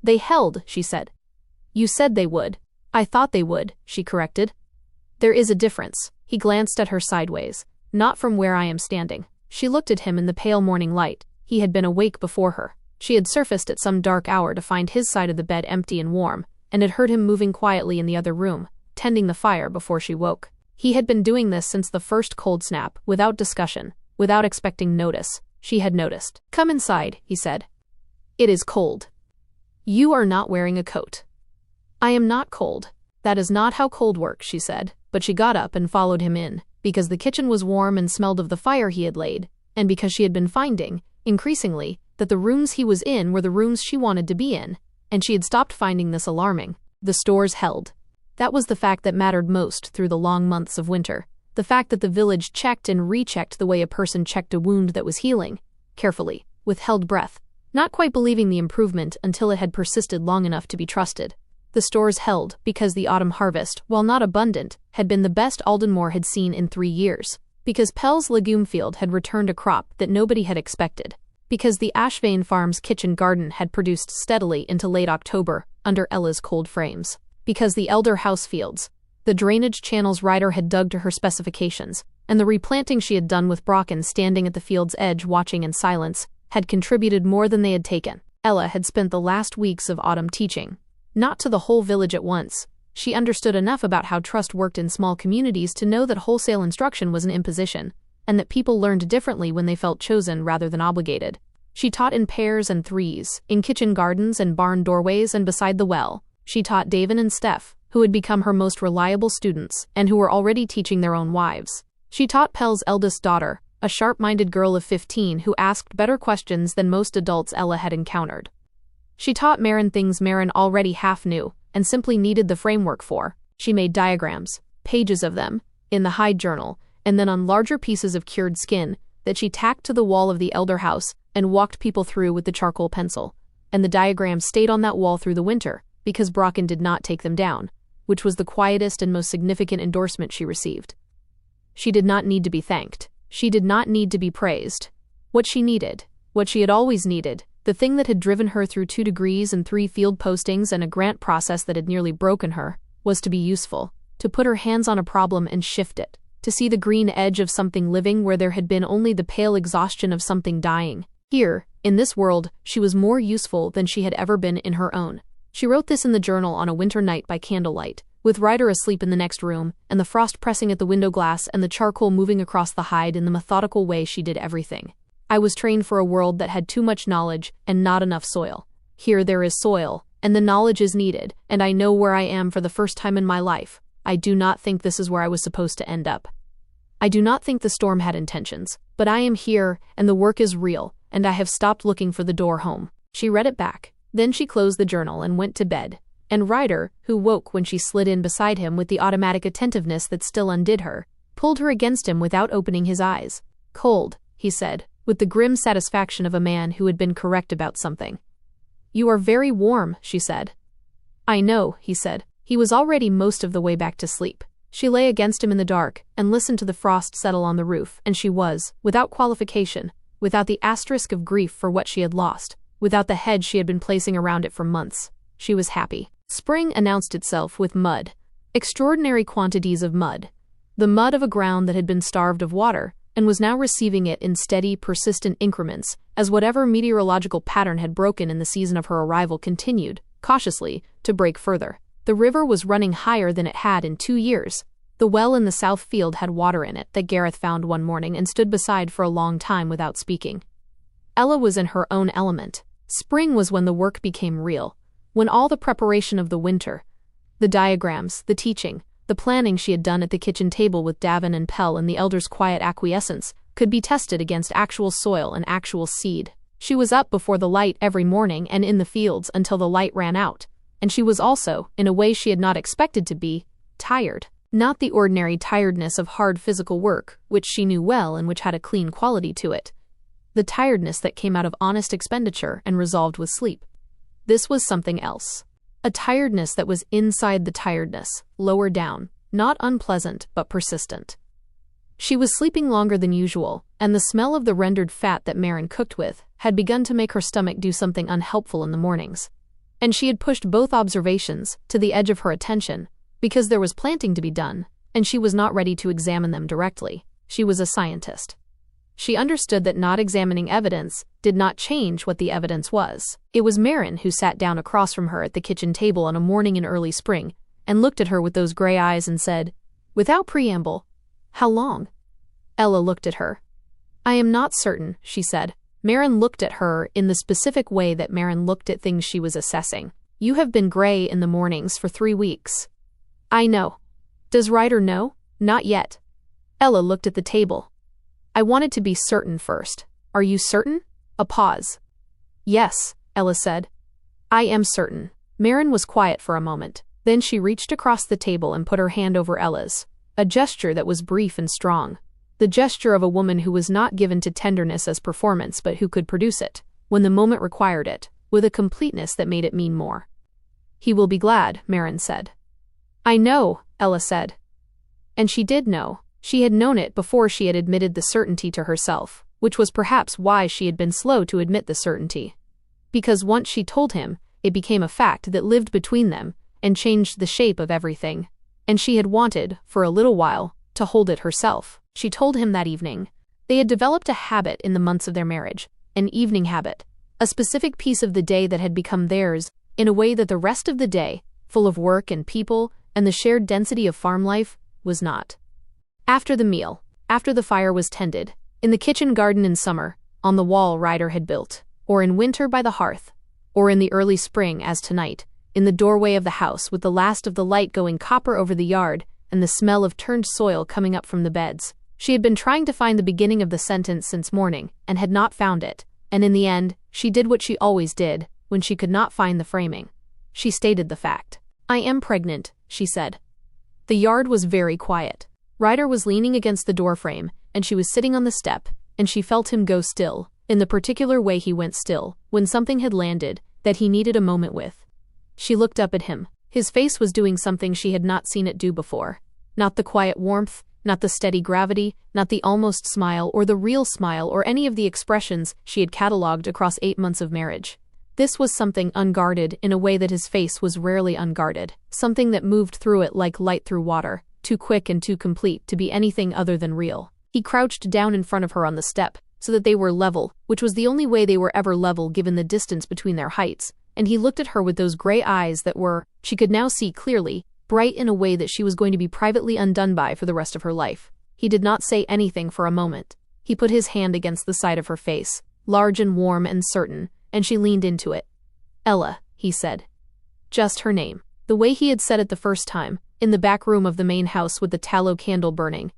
"They held," she said. "You said they would." "I thought they would," she corrected. "There is a difference." He glanced at her sideways. "Not from where I am standing." She looked at him in the pale morning light. He had been awake before her. She had surfaced at some dark hour to find his side of the bed empty and warm, and had heard him moving quietly in the other room, tending the fire before she woke. He had been doing this since the first cold snap, without discussion, without expecting notice. She had noticed. "Come inside," he said. "It is cold." "You are not wearing a coat." "I am not cold." "That is not how cold works," she said, but she got up and followed him in, because the kitchen was warm and smelled of the fire he had laid, and because she had been finding, increasingly, that the rooms he was in were the rooms she wanted to be in, and she had stopped finding this alarming. The stores held. That was the fact that mattered most through the long months of winter. The fact that the village checked and rechecked the way a person checked a wound that was healing, carefully, with held breath, not quite believing the improvement until it had persisted long enough to be trusted. The stores held because the autumn harvest, while not abundant, had been the best Eldenmore had seen in 3 years. Because Pell's legume field had returned a crop that nobody had expected. Because the Ashvane farm's kitchen garden had produced steadily into late October, under Ella's cold frames. Because the Elder house fields, the drainage channels Ryder had dug to her specifications, and the replanting she had done with Brocken standing at the field's edge watching in silence, had contributed more than they had taken. Ella had spent the last weeks of autumn teaching. Not to the whole village at once. She understood enough about how trust worked in small communities to know that wholesale instruction was an imposition, and that people learned differently when they felt chosen rather than obligated. She taught in pairs and threes, in kitchen gardens and barn doorways and beside the well. She taught Davin and Steph, who had become her most reliable students and who were already teaching their own wives. She taught Pell's eldest daughter, a sharp-minded girl of 15 who asked better questions than most adults Ella had encountered. She taught Marin things Marin already half knew and simply needed the framework for. She made diagrams, pages of them, in the Hyde journal, and then on larger pieces of cured skin that she tacked to the wall of the Elder house and walked people through with the charcoal pencil. And the diagrams stayed on that wall through the winter because Brocken did not take them down, which was the quietest and most significant endorsement she received. She did not need to be thanked. She did not need to be praised. What she needed, what she had always needed, the thing that had driven her through 2 degrees and 3 field postings and a grant process that had nearly broken her, was to be useful, to put her hands on a problem and shift it, to see the green edge of something living where there had been only the pale exhaustion of something dying. Here, in this world, she was more useful than she had ever been in her own. She wrote this in the journal on a winter night by candlelight, with Ryder asleep in the next room, and the frost pressing at the window glass and the charcoal moving across the hide in the methodical way she did everything. I was trained for a world that had too much knowledge and not enough soil. Here there is soil, and the knowledge is needed, and I know where I am for the first time in my life. I do not think this is where I was supposed to end up. I do not think the storm had intentions, but I am here, and the work is real, and I have stopped looking for the door home. She read it back. Then she closed the journal and went to bed. And Ryder, who woke when she slid in beside him with the automatic attentiveness that still undid her, pulled her against him without opening his eyes. "Cold," he said, with the grim satisfaction of a man who had been correct about something. "You are very warm," she said. "I know," he said. He was already most of the way back to sleep. She lay against him in the dark and listened to the frost settle on the roof, and she was, without qualification, without the asterisk of grief for what she had lost, without the hedge she had been placing around it for months, she was happy. Spring announced itself with mud. Extraordinary quantities of mud. The mud of a ground that had been starved of water, and was now receiving it in steady, persistent increments, as whatever meteorological pattern had broken in the season of her arrival continued, cautiously, to break further. The river was running higher than it had in 2 years. The well in the south field had water in it that Gareth found one morning and stood beside for a long time without speaking. Ella was in her own element. Spring was when the work became real, when all the preparation of the winter, the diagrams, the teaching, the planning she had done at the kitchen table with Davin and Pell and the Elder's quiet acquiescence, could be tested against actual soil and actual seed. She was up before the light every morning and in the fields until the light ran out, and she was also, in a way she had not expected to be, tired. Not the ordinary tiredness of hard physical work, which she knew well and which had a clean quality to it. The tiredness that came out of honest expenditure and resolved with sleep. This was something else. A tiredness that was inside the tiredness, lower down, not unpleasant but persistent. She was sleeping longer than usual, and the smell of the rendered fat that Marin cooked with had begun to make her stomach do something unhelpful in the mornings. And she had pushed both observations to the edge of her attention, because there was planting to be done, and she was not ready to examine them directly. She was a scientist. She understood that not examining evidence did not change what the evidence was. It was Marin who sat down across from her at the kitchen table on a morning in early spring and looked at her with those gray eyes and said, without preamble, "How long?" Ella looked at her. "I am not certain," she said. Marin looked at her in the specific way that Marin looked at things she was assessing. "You have been gray in the mornings for 3 weeks." "I know." "Does Ryder know?" "Not yet." Ella looked at the table. "I wanted to be certain first. Are you certain?" A pause. "Yes," Ella said. "I am certain." Marin was quiet for a moment. Then she reached across the table and put her hand over Ella's, a gesture that was brief and strong. The gesture of a woman who was not given to tenderness as performance but who could produce it, when the moment required it, with a completeness that made it mean more. "He will be glad," Marin said. "I know," Ella said. And she did know. She had known it before she had admitted the certainty to herself, which was perhaps why she had been slow to admit the certainty. Because once she told him, it became a fact that lived between them and changed the shape of everything. And she had wanted, for a little while, to hold it herself. She told him that evening. They had developed a habit in the months of their marriage, an evening habit, a specific piece of the day that had become theirs in a way that the rest of the day, full of work and people and the shared density of farm life, was not. After the meal, after the fire was tended, in the kitchen garden in summer, on the wall Ryder had built, or in winter by the hearth, or in the early spring as tonight, in the doorway of the house with the last of the light going copper over the yard and the smell of turned soil coming up from the beds, she had been trying to find the beginning of the sentence since morning and had not found it, and in the end, she did what she always did when she could not find the framing. She stated the fact. "I am pregnant," she said. The yard was very quiet. Ryder was leaning against the doorframe, and she was sitting on the step, and she felt him go still, in the particular way he went still, when something had landed that he needed a moment with. She looked up at him. His face was doing something she had not seen it do before. Not the quiet warmth, not the steady gravity, not the almost smile or the real smile or any of the expressions she had catalogued across 8 months of marriage. This was something unguarded in a way that his face was rarely unguarded, something that moved through it like light through water, too quick and too complete to be anything other than real. He crouched down in front of her on the step, so that they were level, which was the only way they were ever level given the distance between their heights, and he looked at her with those gray eyes that were, she could now see clearly, bright in a way that she was going to be privately undone by for the rest of her life. He did not say anything for a moment. He put his hand against the side of her face, large and warm and certain, and she leaned into it. "Ella," he said. Just her name. The way he had said it the first time, in the back room of the main house with the tallow candle burning.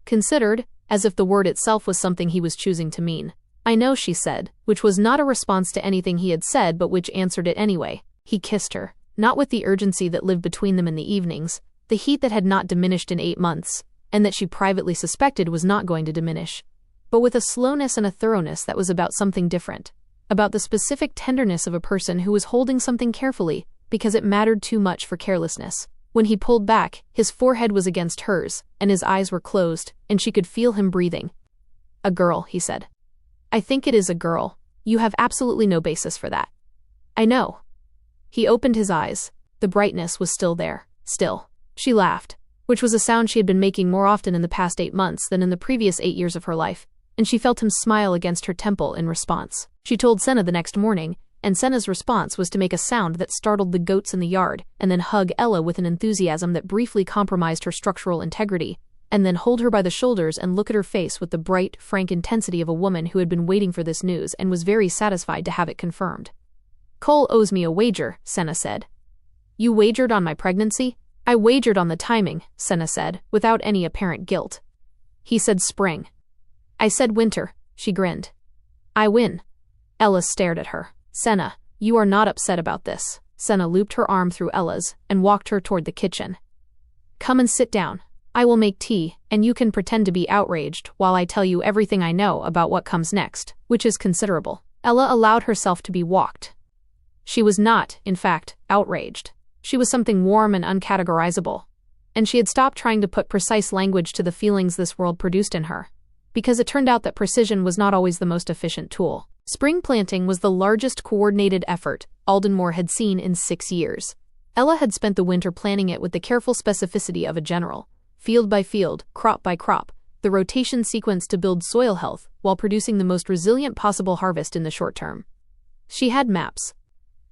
Considered, as if the word itself was something he was choosing to mean. "I know," she said, which was not a response to anything he had said but which answered it anyway. He kissed her, not with the urgency that lived between them in the evenings, the heat that had not diminished in 8 months, and that she privately suspected was not going to diminish, but with a slowness and a thoroughness that was about something different, about the specific tenderness of a person who was holding something carefully, because it mattered too much for carelessness. When he pulled back, his forehead was against hers, and his eyes were closed, and she could feel him breathing. "A girl," he said. "I think it is a girl. You have absolutely no basis for that." "I know." He opened his eyes. The brightness was still there. Still. She laughed, which was a sound she had been making more often in the past 8 months than in the previous 8 years of her life, and she felt him smile against her temple in response. She told Senna the next morning, and Senna's response was to make a sound that startled the goats in the yard, and then hug Ella with an enthusiasm that briefly compromised her structural integrity, and then hold her by the shoulders and look at her face with the bright, frank intensity of a woman who had been waiting for this news and was very satisfied to have it confirmed. "Cole owes me a wager," Senna said. "You wagered on my pregnancy?" "I wagered on the timing," Senna said, without any apparent guilt. He said spring. "I said winter," she grinned. "I win." Ella stared at her. "Senna, you are not upset about this." Senna looped her arm through Ella's and walked her toward the kitchen. "Come and sit down. I will make tea, and you can pretend to be outraged while I tell you everything I know about what comes next, which is considerable." Ella allowed herself to be walked. She was not, in fact, outraged. She was something warm and uncategorizable. And she had stopped trying to put precise language to the feelings this world produced in her. Because it turned out that precision was not always the most efficient tool. Spring planting was the largest coordinated effort Eldenmore had seen in 6 years. Ella had spent the winter planning it with the careful specificity of a general, field by field, crop by crop, the rotation sequence to build soil health while producing the most resilient possible harvest in the short term. She had maps.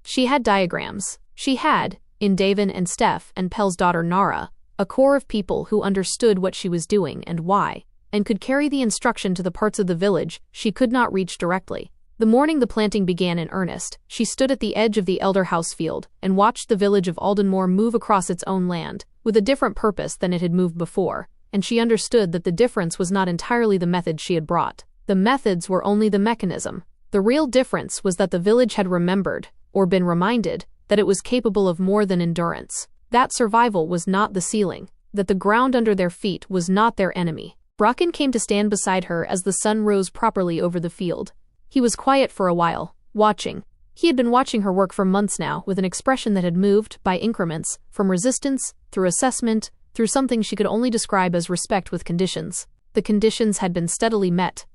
She had diagrams. She had, in Davin and Steph and Pell's daughter Nara, a core of people who understood what she was doing and why, and could carry the instruction to the parts of the village she could not reach directly. The morning the planting began in earnest, she stood at the edge of the Elder House field and watched the village of Eldenmore move across its own land, with a different purpose than it had moved before, and she understood that the difference was not entirely the method she had brought. The methods were only the mechanism. The real difference was that the village had remembered, or been reminded, that it was capable of more than endurance. That survival was not the ceiling, that the ground under their feet was not their enemy. Bracken came to stand beside her as the sun rose properly over the field. He was quiet for a while, Watching. He had been watching her work for months now, with an expression that had moved, by increments, from resistance, through assessment, through something she could only describe as respect with conditions. The conditions had been steadily met.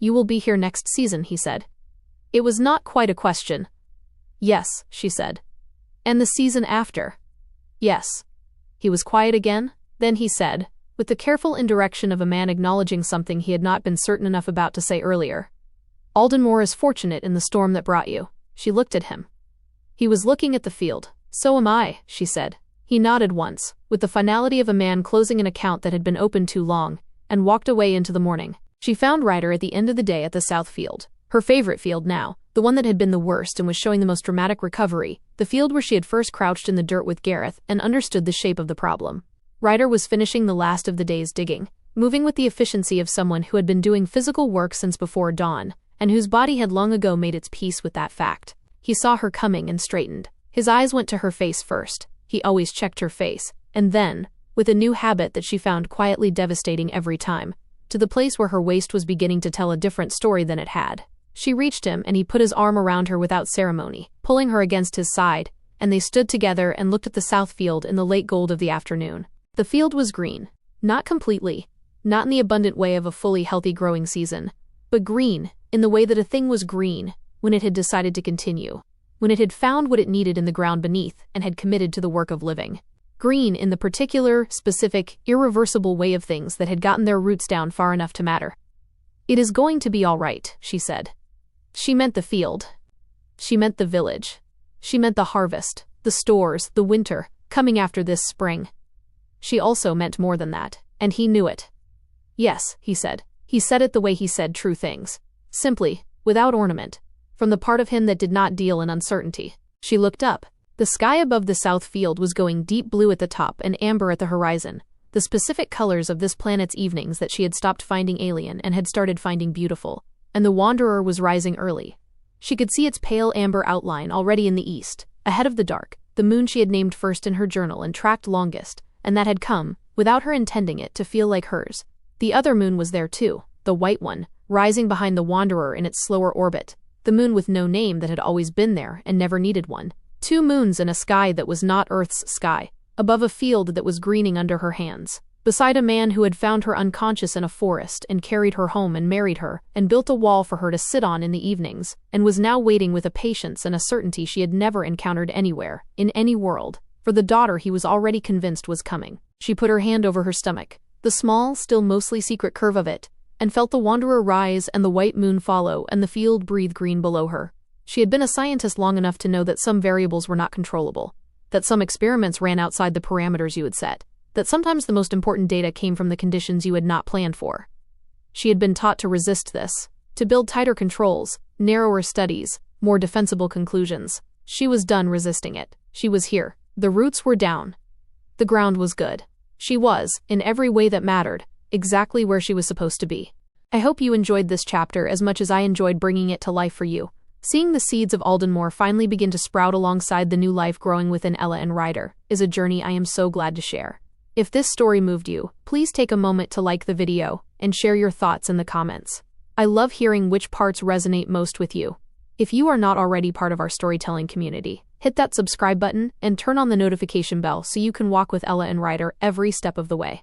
"You will be here next season," he said. It was not quite a question. "Yes," she said. "And the season after?" "Yes." He was quiet again. Then he said, with the careful indirection of a man acknowledging something he had not been certain enough about to say earlier. "Eldenmore is fortunate in the storm that brought you." She looked at him. He was looking at the field. "So am I," she said. He nodded once, with the finality of a man closing an account that had been open too long, and walked away into the morning. She found Ryder at the end of the day at the south field. Her favorite field now, the one that had been the worst and was showing the most dramatic recovery, the field where she had first crouched in the dirt with Gareth and understood the shape of the problem. Ryder was finishing the last of the day's digging, moving with the efficiency of someone who had been doing physical work since before dawn, and whose body had long ago made its peace with that fact. He saw her coming and straightened. His eyes went to her face first. He always checked her face, and then, with a new habit that she found quietly devastating every time, to the place where her waist was beginning to tell a different story than it had. She reached him and he put his arm around her without ceremony, pulling her against his side, and they stood together and looked at the south field in the late gold of the afternoon. The field was green. Not completely, not in the abundant way of a fully healthy growing season, but green, in the way that a thing was green, when it had decided to continue, when it had found what it needed in the ground beneath and had committed to the work of living. Green in the particular, specific, irreversible way of things that had gotten their roots down far enough to matter. "It is going to be all right," she said. She meant the field. She meant the village. She meant the harvest, the stores, the winter, coming after this spring. She also meant more than that, and he knew it. "Yes," he said. He said it the way he said true things. Simply, without ornament, from the part of him that did not deal in uncertainty. She looked up. The sky above the south field was going deep blue at the top and amber at the horizon, the specific colors of this planet's evenings that she had stopped finding alien and had started finding beautiful, and the Wanderer was rising early. She could see its pale amber outline already in the east, ahead of the dark, the moon she had named first in her journal and tracked longest, and that had come, without her intending it, to feel like hers. The other moon was there too, the white one, rising behind the Wanderer in its slower orbit, the moon with no name that had always been there and never needed one. Two moons in a sky that was not Earth's sky, above a field that was greening under her hands, beside a man who had found her unconscious in a forest and carried her home and married her and built a wall for her to sit on in the evenings, and was now waiting with a patience and a certainty she had never encountered anywhere, in any world, for the daughter he was already convinced was coming. She put her hand over her stomach, the small, still mostly secret curve of it, and felt the Wanderer rise and the white moon follow and the field breathe green below her. She had been a scientist long enough to know that some variables were not controllable, that some experiments ran outside the parameters you had set, that sometimes the most important data came from the conditions you had not planned for. She had been taught to resist this, to build tighter controls, narrower studies, more defensible conclusions. She was done resisting it. She was here. The roots were down. The ground was good. She was, in every way that mattered, exactly where she was supposed to be. I hope you enjoyed this chapter as much as I enjoyed bringing it to life for you. Seeing the seeds of Eldenmore finally begin to sprout alongside the new life growing within Ella and Ryder is a journey I am so glad to share. If this story moved you, please take a moment to like the video and share your thoughts in the comments. I love hearing which parts resonate most with you. If you are not already part of our storytelling community, hit that subscribe button and turn on the notification bell so you can walk with Ella and Ryder every step of the way.